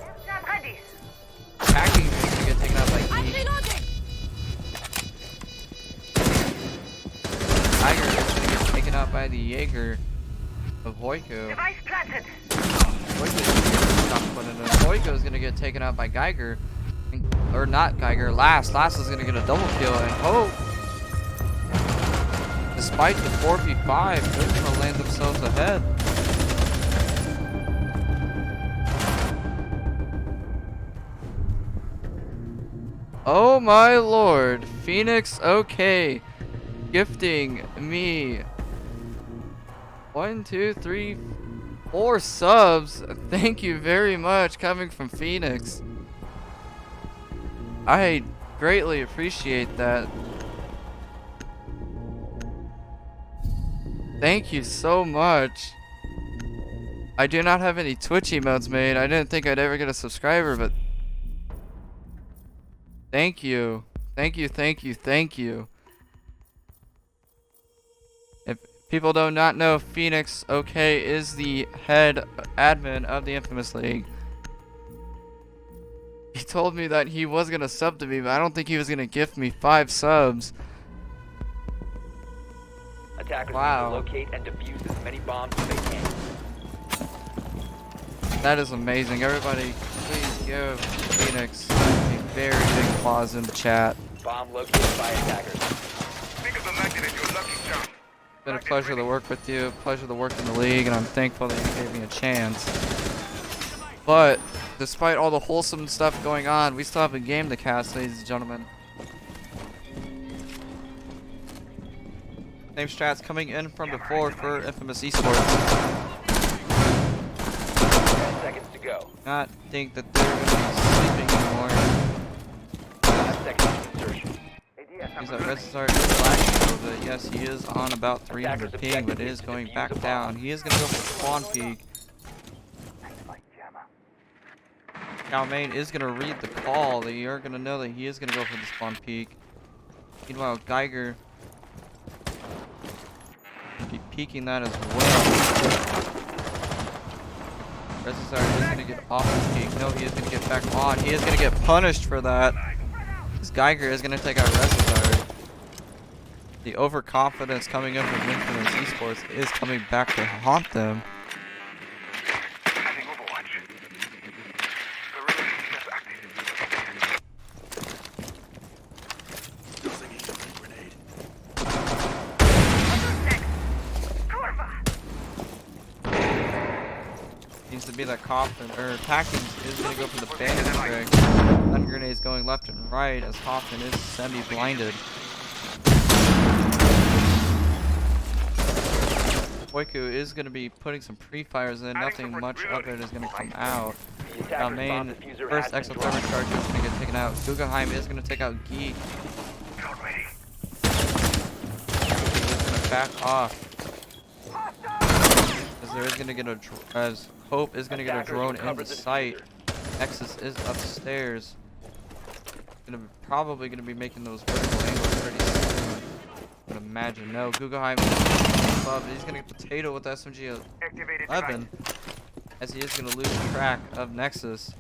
Hacking is going to get taken out by I'm Geek. reloading! Tiger is going to get taken out by the Jaeger of Hoiko. Device planted. Hoiko is going to get taken out by Geiger. Or not Geiger, Last. Last is going to get a double kill. And Hope, despite the 4v5, they're going to land themselves ahead. Oh my lord. Phoenix, okay. Gifting me 1, 2, 3, 4 subs. Thank you very much, coming from Phoenix. I greatly appreciate that. Thank you so much. I do not have any Twitch emotes made. I didn't think I'd ever get a subscriber, but thank you. Thank you, thank you, thank you. If people do not know, Phoenix, okay, is the head admin of the Infamous League. He told me that he was gonna sub to me, but I don't think he was gonna gift me 5 subs. Attackers Wow. need to locate and defuse as many bombs as they can. That is amazing. Everybody, please give Phoenix a very big applause in the chat. Bomb located by attackers. Think of the magnet as your lucky charm. It's been a pleasure to work with you, pleasure to work in the league, and I'm thankful that you gave me a chance. But despite all the wholesome stuff going on, we still have a game to cast, ladies and gentlemen. Same strats coming in from before for Infamous eSports. 10 seconds to go. Not think that they're going to be sleeping anymore. 5 seconds to insertion. He's at red start flashing a little bit. Yes, he is on about 300 ping, but it is going back down. He is going to go for spawn peak. Now main is going to read the call. They are going to know that he is going to go for the spawn peak. Meanwhile, Geiger will be peeking that as well. Resistar is going to get off the peak. No, he is going to get back on. He is going to get punished for that. This Geiger is going to take out Resistar. The overconfidence coming in from Infamous eSports is coming back to haunt them. Adding Overwatch. Gorilla access active. to be that Coffin or Packings is gonna go for the bandit trick. Stun grenades going left and right as Coffin is semi-blinded. HoPe is gonna be putting some pre-fires in. Nothing much of it is gonna come out. The attacker's bomb Main diffuser first has been exothermic dropped. charge is gonna get taken out. Guggenheim is gonna take out Geek. Drone ready. He's just gonna back off. As there is gonna get as HoPe is gonna get a Attackers drone recovered into the sight. diffuser. Nexus is upstairs. Probably gonna be making those vertical angles pretty soon. I would imagine. No, Guggenheim is above. He's gonna get potato with SMG Activated 11 as he is gonna lose track of Nexus.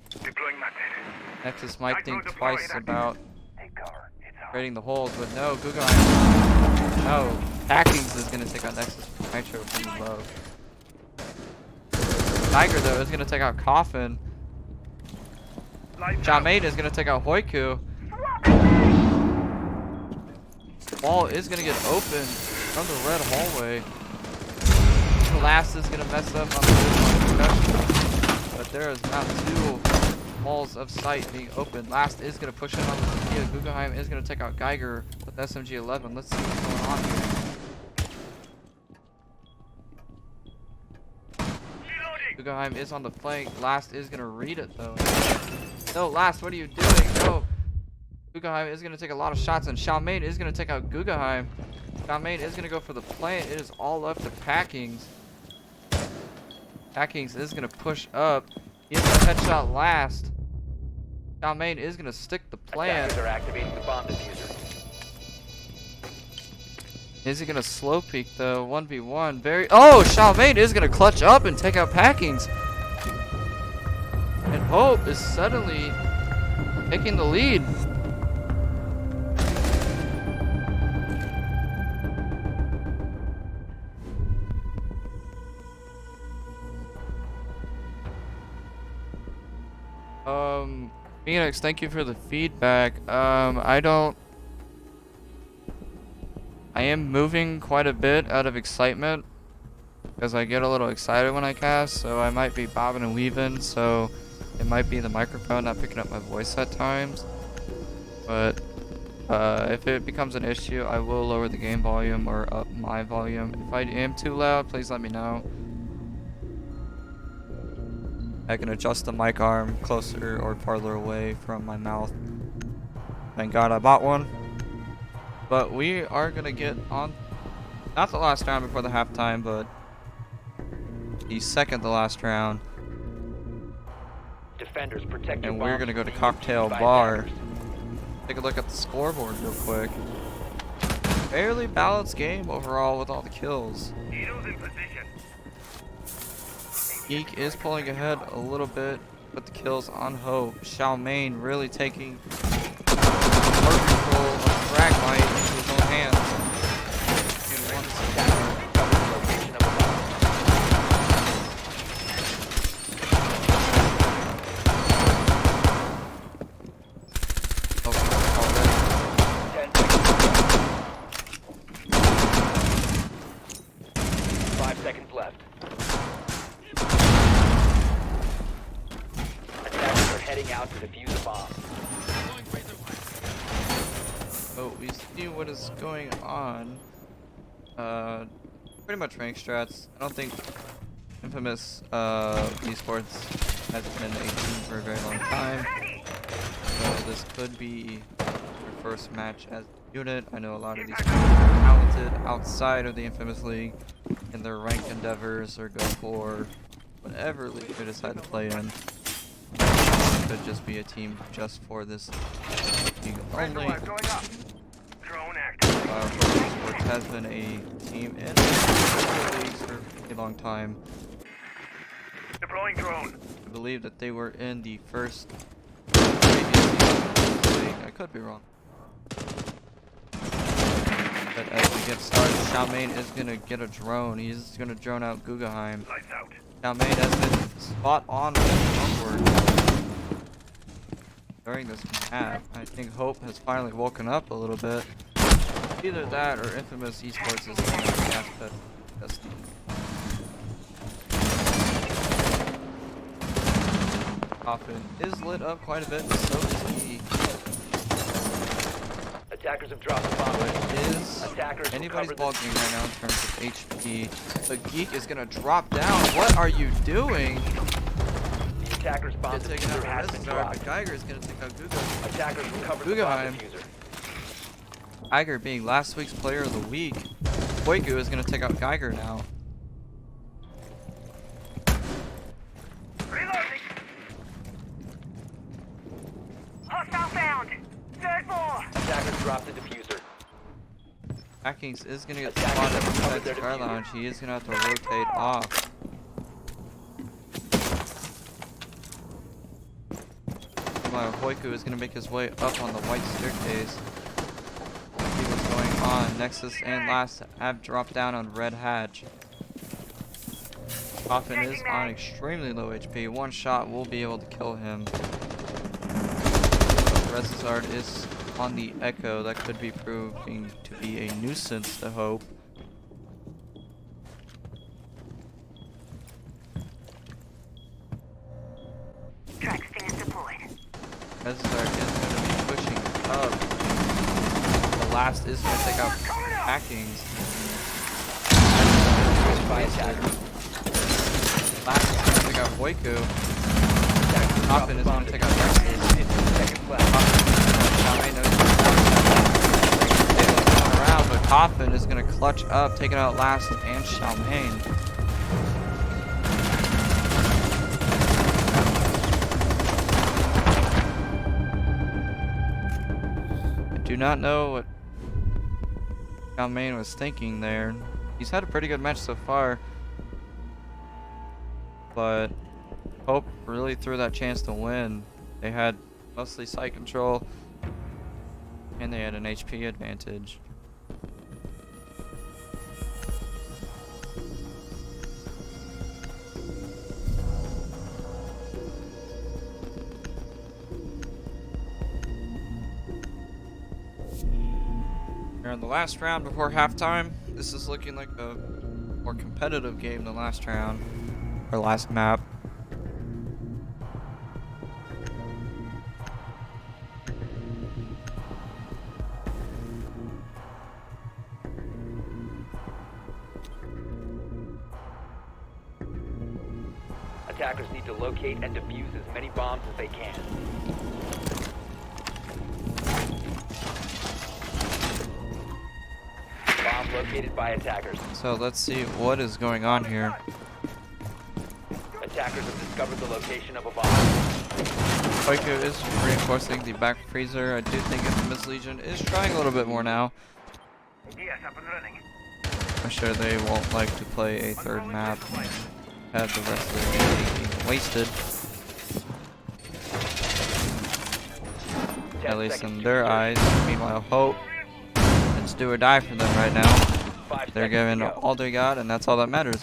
Deploying method. Nexus might think Nitro twice deployed. about Take cover. It's hot. creating the holes, but no, Guggenheim. No, Packings is gonna take out Nexus with Nitro from low. Tiger though is gonna take out Coffin. Lights out. Jamade is gonna take out HoPe. Wall is gonna get open from the red hallway. Last is gonna mess up on the discussion, but there is now 2 walls of sight being open. Last is gonna push in on the Sophia. Guggenheim is gonna take out Geiger with SMG 11. Let's see what's going on here. Reloading. Guggenheim is on the flank. Last is gonna read it though. No, Last, what are you doing? No. Guggenheim is gonna take a lot of shots, and Xiaomain is gonna take out Guggenheim. Xiaomain is gonna go for the plant. It is all up to Packings. Packings is gonna push up. He has a headshot Last. Xiaomain is gonna stick the plant. Attackers are activating the bomb diffuser. Is he gonna slow peek though? 1v1. Oh, Xiaomain is gonna clutch up and take out Packings. And HoPe is suddenly taking the lead. Phoenix, thank you for the feedback. I am moving quite a bit out of excitement because I get a little excited when I cast, so I might be bobbing and weaving, so it might be the microphone not picking up my voice at times. But if it becomes an issue, I will lower the game volume or up my volume. If I am too loud, please let me know. I can adjust the mic arm closer or farther away from my mouth. Thank God I bought one. But we are gonna get on, not the last round before the halftime, but the second to last round. Defenders protect your And we're bomb gonna go to from Cocktail by Bar. attackers. Take a look at the scoreboard real quick. Fairly balanced game overall with all the kills. Needles in position. Geek is pulling ahead a little bit with the kills on HoPe. Xiaomain really taking more control of Fragmite into his own hands. In 1 second. Attackers recover the location of the bomb. Oh, 10 seconds. 5 seconds left. Attackers are heading out to defuse the bomb. oh, we see what is going on. Pretty much rank strats. I don't think Infamous eSports has been in the 18 for a very long time. So this could be their first match as a unit. I know a lot of these people are talented outside of the Infamous League in their rank endeavors or go for whatever league they decide to play in. Could just be a team just for this league only. Going up. Drone active. eSports has been a team in the leagues for a long time. Deploying drone. I believe that they were in the first previous season of the league. I could be wrong. But as we get started, Xiaomain is gonna get a drone. He's gonna drone out Guggenheim. Lights out. Xiaomain has been spot on onward during this map. I think HoPe has finally woken up a little bit. Either that or Infamous eSports is in the aspect of testing. Coffin is lit up quite a bit, so is Geek. Attackers have dropped the bomb. But it is Attackers will anybody's cover ball the game right now in terms of HP. But Geek is gonna drop down. What are you doing? The attackers bomb He's taking out diffuser the has been Resizard, but dropped. Geiger is gonna take out Guga. Attackers will cover the bomb Guggenheim. diffuser. Geiger being last week's player of the week. Koiku is gonna take out Geiger now. Reloading. Hostile found. Third floor. Attackers dropped the diffuser. Hackings is gonna get Attackers spotted have inside recovered the their car diffuser. lounge. He is gonna have to rotate off. Meanwhile, Hoiku is gonna make his way up on the white staircase. See what's going on. Nexus and Last have dropped down on Red Hatch. Coffin is on extremely low HP. One shot will be able to kill him. Resizard is on the Echo. That could be proving to be a nuisance to HoPe. Track stand deployed. Resizard is going to be pushing up. The Last is going to take out Hackings. By attackers. Last is going to take out Hoiku. Attackers dropped Coffin the is bomb going to take out diffuser. Nexus. 15 seconds left. Around, but Coffin is going to clutch up, taking out Last and Xiaomain. I do not know what Xiaomain was thinking there. He's had a pretty good match so far, but HoPe really threw that chance to win. They had mostly site control, and they had an HP advantage. We're in the last round before halftime. This is looking like a more competitive game than last round, or last map. Attackers need to locate and defuse as many bombs as they can. Bomb located by attackers. So let's see what is going on here. Attackers have discovered the location of a bomb. Koiku is reinforcing the back freezer. I do think Infamous Legion is trying a little bit more now. Yes, up and running. I'm sure they won't like to play a third map and have the rest of the game being wasted. 10 At least seconds in to their insertion. eyes. Meanwhile, HoPe, it's do or die for them right now. 5 They're seconds giving to go. all they got, and that's all that matters.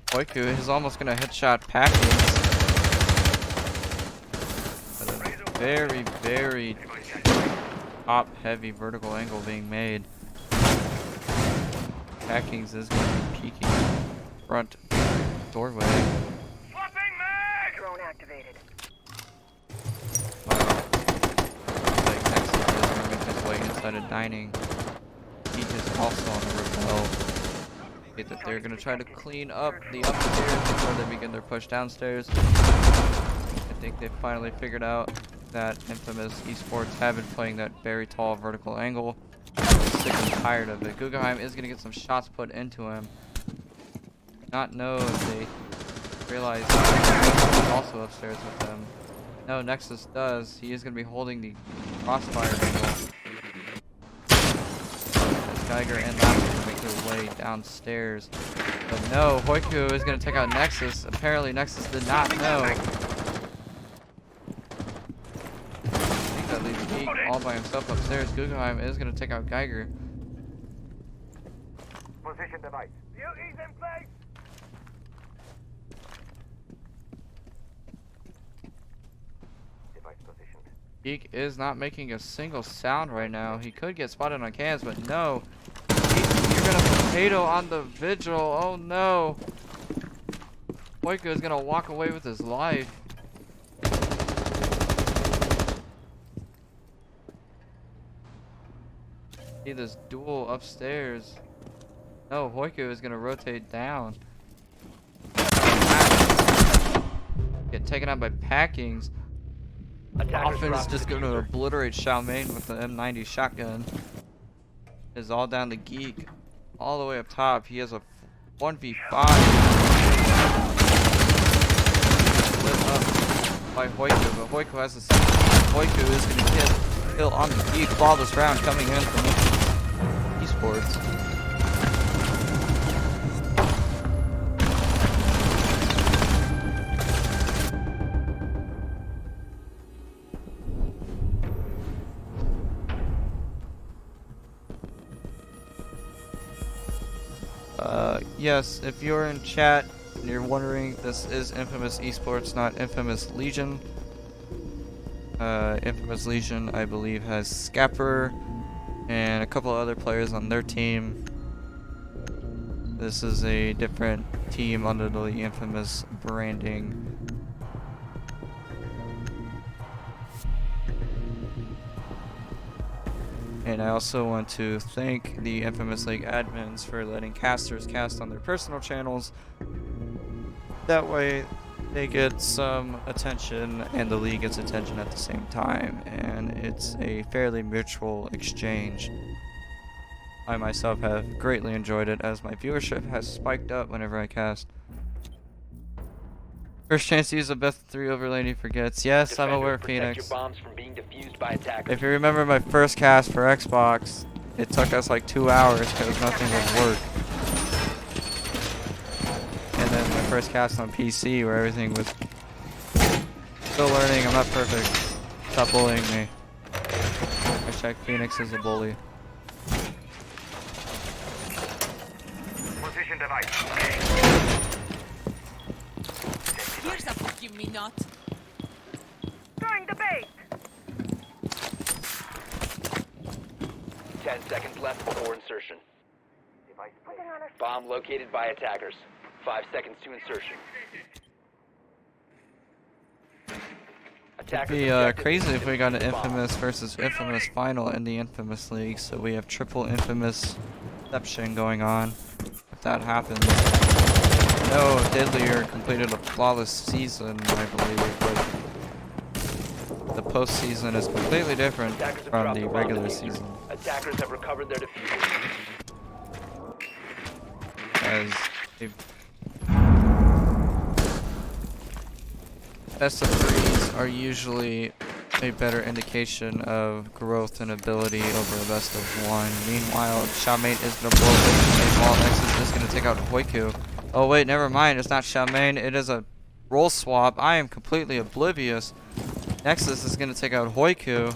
Koiku is almost gonna headshot Packings. But a very, very top-heavy vertical angle being made. Packings is gonna be peeking front doorway. Swapping mag! Drone activated. Like Nexus is gonna make his way inside a dining. He is also on the rappel. That they're gonna try to clean up the upstairs before they begin their push downstairs. I think they finally figured out that Infamous eSports have been playing that very tall vertical angle. I'm sick and tired of it. Guggenheim is gonna get some shots put into him. Not know if they realize Nexus is also upstairs with them. No, Nexus does. He is gonna be holding the crossfire angle. Geiger and Last are gonna make their way downstairs. But no, Hoiku is gonna take out Nexus. Apparently Nexus did not know. I think that leaves Geek all by himself upstairs. Guggenheim is gonna take out Geiger. Position device. UE's in place. Device positioned. Geek is not making a single sound right now. He could get spotted on cams, but no. Geek, you're gonna tornado on the vigil. Oh no. Hoika is gonna walk away with his life. See this duel upstairs. No, Hoika is gonna rotate down. Get taken out by packings. Attackers Offense is dropped just the gonna diffuser. obliterate Xiaoming with the M90 shotgun. Is all down to Geek. All the way up top. He has a 1v5. Lit up by Hoika, but Hoika has the same. Hoika is gonna get kill on the Geek. Flawless round coming in from eSports. Yes, if you're in chat and you're wondering, this is Infamous Esports, not Infamous Legion. Infamous Legion, I believe, has Scapper and a couple other players on their team. This is a different team under the Infamous branding. And I also want to thank the Infamous League admins for letting casters cast on their personal channels. That way they get some attention and the league gets attention at the same time, and it's a fairly mutual exchange. I myself have greatly enjoyed it as my viewership has spiked up whenever I cast. First chance to use the best 3 overlay and he forgets. Yes, I'm aware, Defenders, protect your Phoenix. bombs from being defused by attackers. If you remember my first cast for Xbox, it took us like 2 hours because nothing would work. And then my first cast on PC where everything was still learning. I'm not perfect. Stop bullying me. Hashtag Phoenix is a bully. Position device. Here's a fucking me not. Throwing the bait. 10 seconds left before insertion. Device putting on a Bomb located by attackers. 5 seconds to insertion. It'd Attackers be objective crazy is if we got an defuse the bomb. Infamous versus Infamous final in the Infamous League, so we have triple Infamous exception going on. If that happens. No, Deadlier completed a flawless season, I believe, but the postseason is completely different Attackers have from dropped the bomb regular diffuser. season. Attackers have recovered their diffuser. As a best of 3s are usually a better indication of growth and ability over a best of 1. Meanwhile, Xiaoming is going to blow up while Nexus is going to take out Hoiku. Oh wait, never mind, it's not Xiaoming, it is a role swap. I am completely oblivious. Nexus is going to take out Hoiku.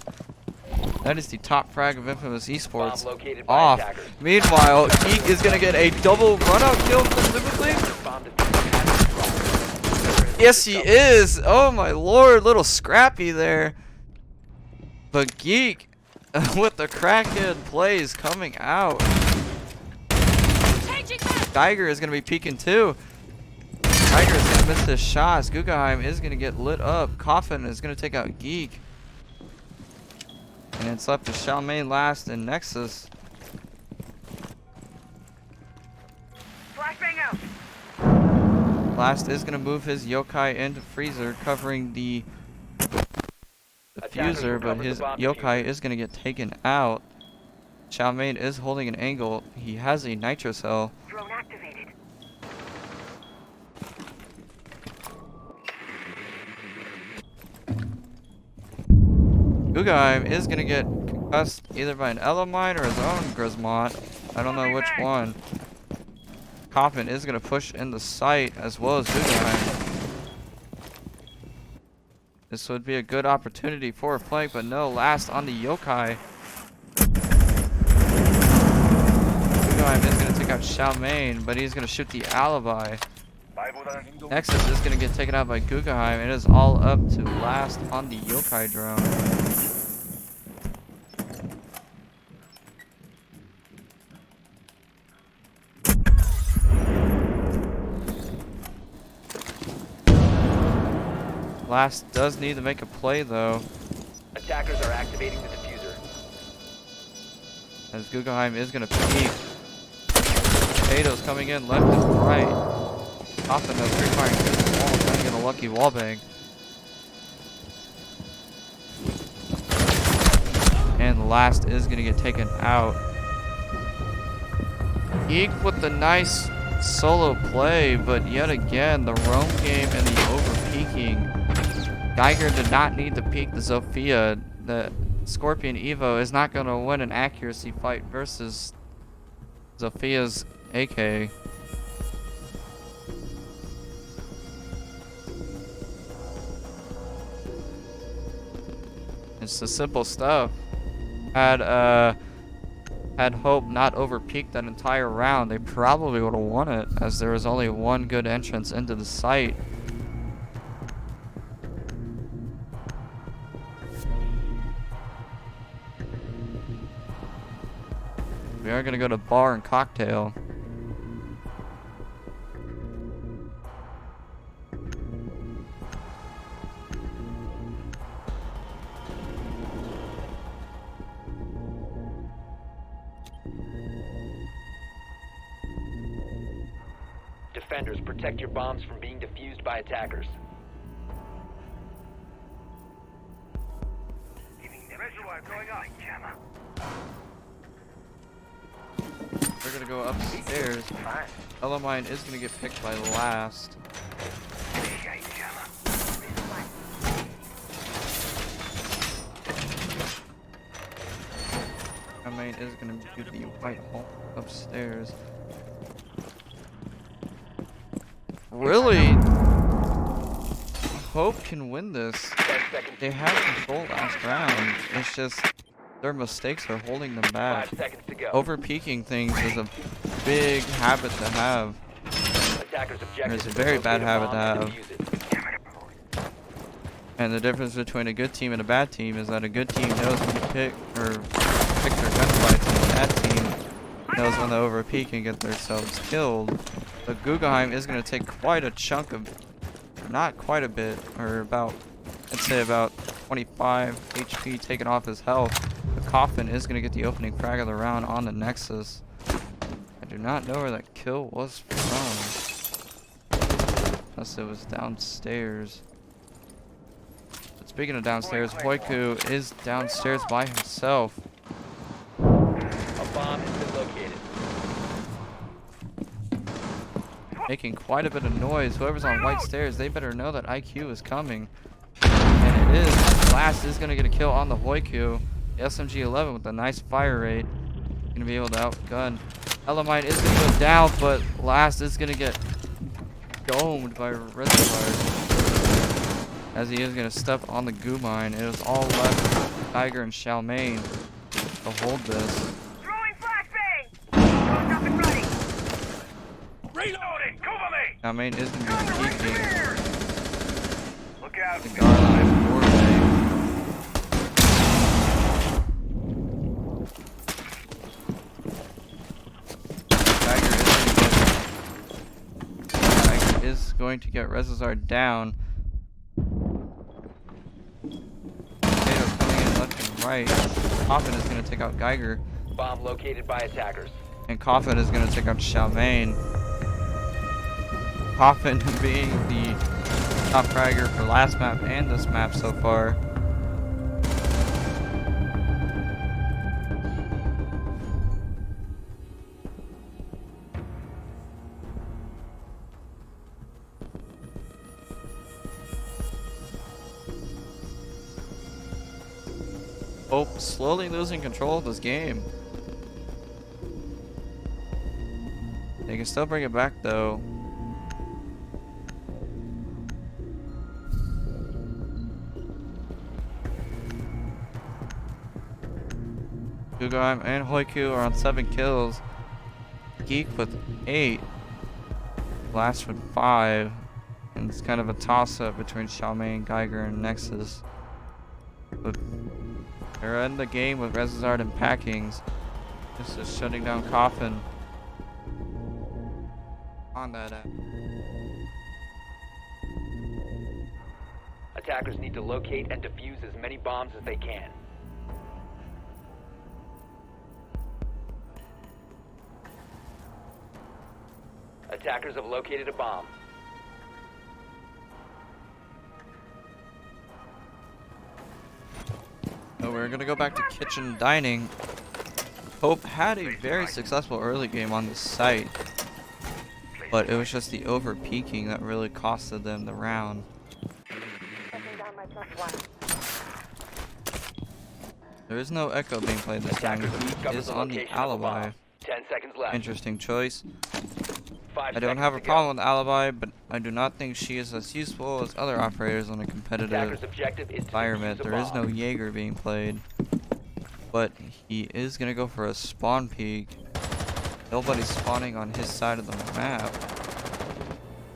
That is the top frag of Infamous Esports. Bomb located by Off. attackers. Meanwhile, Geek is going to get a double runout kill specifically. Bomb diffuser has been dropped. Yes, he is. Oh my lord, little scrappy there. But Geek with the crackhead plays coming out. Changing back. Geiger is going to be peeking too. Geiger is going to miss his shots. Guggenheim is going to get lit up. Coffin is going to take out Geek. And it's left to Xiaoming last and Nexus. flashbang out. Last is going to move his yokai into freezer, covering the diffuser, but his yokai is going to get taken out. Xiaoming is holding an angle. He has a nitro cell. Drone activated. Guggenheim is going to get concussed either by an Elamine or his own Grismont. I don't know which one. Coffin is going to push in the site as well as Guggenheim. This would be a good opportunity for a flank, but no, last on the yokai. Guggenheim is going to take out Xiaoming, but he's going to shoot the alibi. 말보다는 행동. Nexus is going to get taken out by Guggenheim. It is all up to last on the yokai drone. Last does need to make a play though, Attackers are activating the diffuser. as Guggenheim is gonna peek. Potatoes coming in left and right. Coffin though, free firing through the wall, trying to get a lucky wall bang. And Last is gonna get taken out. Geek with the nice solo play, but yet again, the roam game and the over-peeking. Geiger did not need to peek the Zofia. The Scorpion Evo is not going to win an accuracy fight versus Zofia's AK. It's the simple stuff. Had HoPe not over-peaked that entire round, they probably would have won it, as there was only one good entrance into the site. We are going to go to bar and cocktail. Defenders, protect your bombs from being defused by attackers. Reservoir going up. Jammer. We're going to go upstairs. Elamine is going to get picked by Last. Elamine is going to do the white hole upstairs. Really? HoPe can win this. They had control last round. It's just their mistakes are holding them back. 5 seconds to go. Over-peaking things is a big habit to have. Attackers objective It's a is very to bad locate a habit to bomb and have. defuse it. And the difference between a good team and a bad team is that a good team knows when to pick or pick their gunfights, and a bad team knows when to over-peak and get themselves killed. But Guggenheim is going to take quite a chunk of, not quite a bit, or about, I'd say about 25 HP taken off his health. The Coffin is going to get the opening frag of the round on the Nexus. I do not know where that kill was from. Unless it was downstairs. But speaking of downstairs, HoPe is downstairs by himself. A bomb has been located. Making quite a bit of noise. Whoever's on white stairs, they better know that IQ is coming. And it is. Last is going to get a kill on the HoPe. The SMG-11 with a nice fire rate. Going to be able to outgun. Elamine is going to go down, but Last is going to get domed by Reservoir. As he is going to step on the goo mine. It is all left for Geiger and Xiaomane to hold this. Throwing flashbang! Up and running! Reloading! Cover me! Xiaomane is going to be peeking. Look out! The Garlive doorway. Geiger is going to get Rezazar down. Potatoes coming in left and right. Coffin is going to take out Geiger. Bomb located by attackers. And Coffin is going to take out Xiaomane. Coffin being the top fragger for last map and this map so far. HoPe slowly losing control of this game. They can still bring it back though. Guggenheim and HoPe are on 7 kills. Geek with 8. Last with 5. And it's kind of a toss-up between Xiaomane, Geiger, and Nexus. But they're in the game with Rezazard and Packings. This is shutting down Coffin on that app. Attackers need to locate and defuse as many bombs as they can. Attackers have located a bomb. So we're gonna go back to kitchen dining. HoPe had a very successful early game on the site, but it was just the over peaking that really costed them the round. There is no echo being played this time. Attackers have Geek discovered is the on the location of a alibi. bomb. 10 seconds left. Interesting choice. 5 I don't seconds have a to go. problem with alibi, but I do not think she is as useful as other operators on a competitive Attackers' objective is to environment. defuse a There is no bomb. Jaeger being played, but he is gonna go for a spawn peek. Nobody's spawning on his side of the map,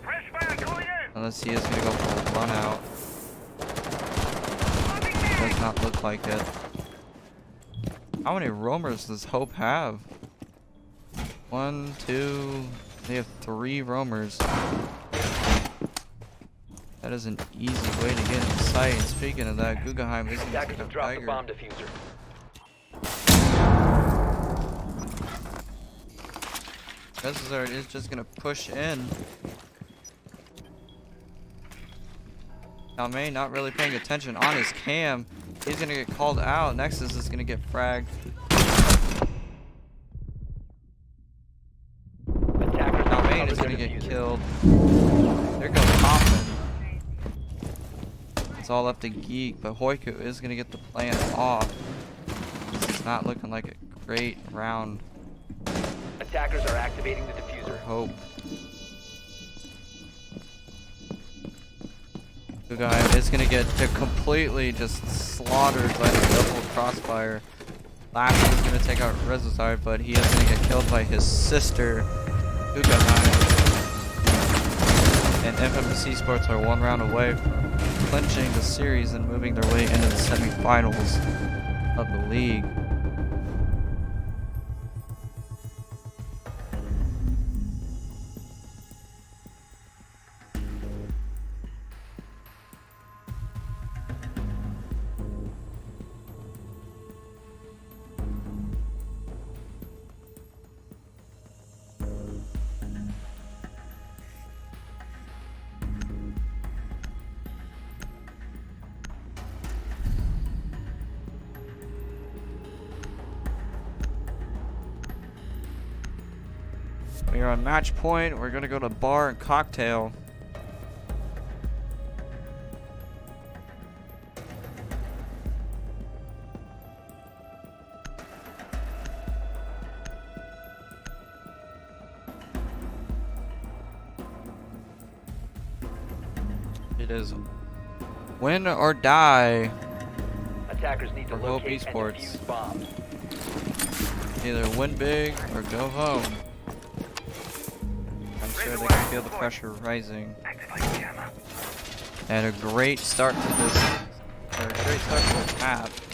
Fresh fire going in. unless he is gonna go for a run out. Does not look like it. How many roamers does HoPe have? 1, 2. They have 3 roamers. That is an easy way to get inside. And speaking of that, Guggenheim isn't Attackers a have dropped the tiger. bomb diffuser. Rezzard is just gonna push in. May not really paying attention on his cam. He's gonna get called out. Nexus is gonna get fragged. Attackers have Main recovered is their gonna get diffuser. killed. There goes Coffin. It's all up to Geek, but Hoiku is gonna get the plant off. This is not looking like a great round Attackers are activating the for diffuser. HoPe. Guggenheim is gonna get completely just slaughtered by the double crossfire. Lash is gonna take out Rezzard, but he is gonna get killed by his sister, Guggenheim. And Infamous eSports are 1 round away from clinching the series and moving their way into the semifinals of the league. We are on match point. We're gonna go to bar and cocktail. It is win or die. Attackers need to For HoPe locate and eSports. defuse bombs. Either win big or go home. I'm sure they can feel the pressure rising. Activate jammer. And a great start to this, or a great start to this half.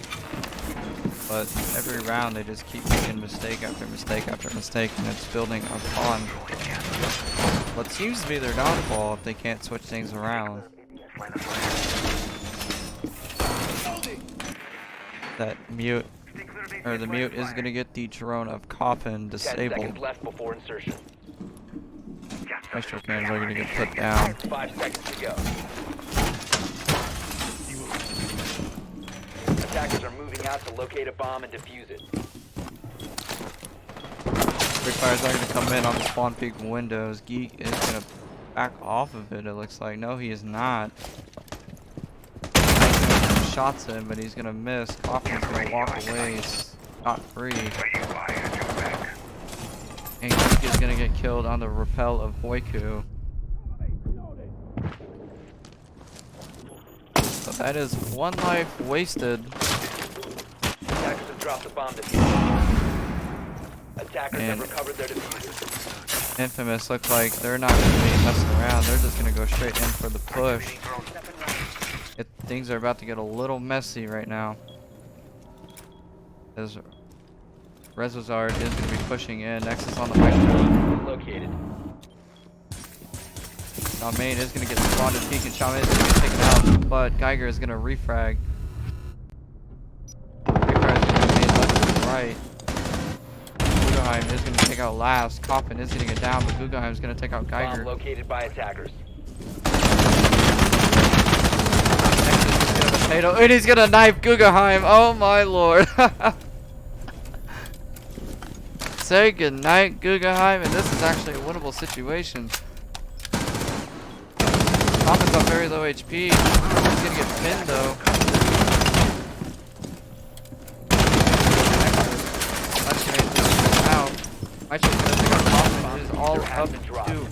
But every round they just keep making mistake after mistake after mistake, and it's building upon what seems to be their downfall if they can't switch things around. Line of fire. That mute, Stay clear of these or the line of mute is fire. gonna get the drone of Coffin 10 disabled. seconds left before insertion. Gas Maestro filters. cannons are gonna get put down. 5 seconds to go. Attackers are moving out to locate a bomb and defuse it. Big fires are gonna come in on the spawn peak windows. Geek is gonna back off of it, it looks like. No, he is not. Shots in, but he's gonna miss. Coffin's gonna walk away scot free. Where you are, at your back. And Geek is gonna get killed on the rappel of Hoiku. So that is 1 life wasted. Attackers have dropped the bomb diffuser. Attackers have And- recovered their diffuser. Infamous looks like they're not gonna be messing around. They're just gonna go straight in for the push. Activating drone. Things are about to get a little messy right now. As Rezzard is going to be pushing in. Nexus on the microphone. Located. Shaw Main is going to get spotted peek, and Shaw Main is going to get taken out, but Geiger is going to refrag. Refrag is going to be made left and right. Guggenheim is going to take out last. Coffin is going to get down, but Guggenheim is going to take out Geiger. Bomb located by attackers. Potato, and he's gonna knife Guggenheim. Oh my lord. Say goodnight, Guggenheim, and this is actually a winnable situation. Coffin's on very low HP. He's gonna get pinned though. That's gonna get out. Actually gonna pick up Coffin. It is all up to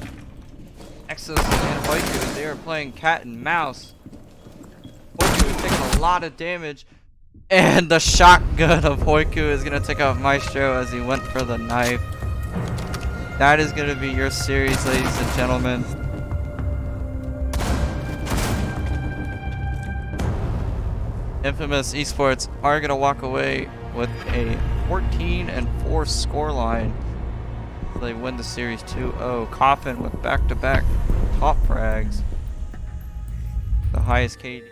Nexus and Waiku as they are playing cat and mouse. Hoiku is taking a lot of damage, and the shotgun of Hoiku is going to take out Maestro as he went for the knife. That is going to be your series, ladies and gentlemen. Infamous eSports are going to walk away with a 14-4 scoreline. They win the series 2-0. Coffin with back-to-back top frags. The highest KD.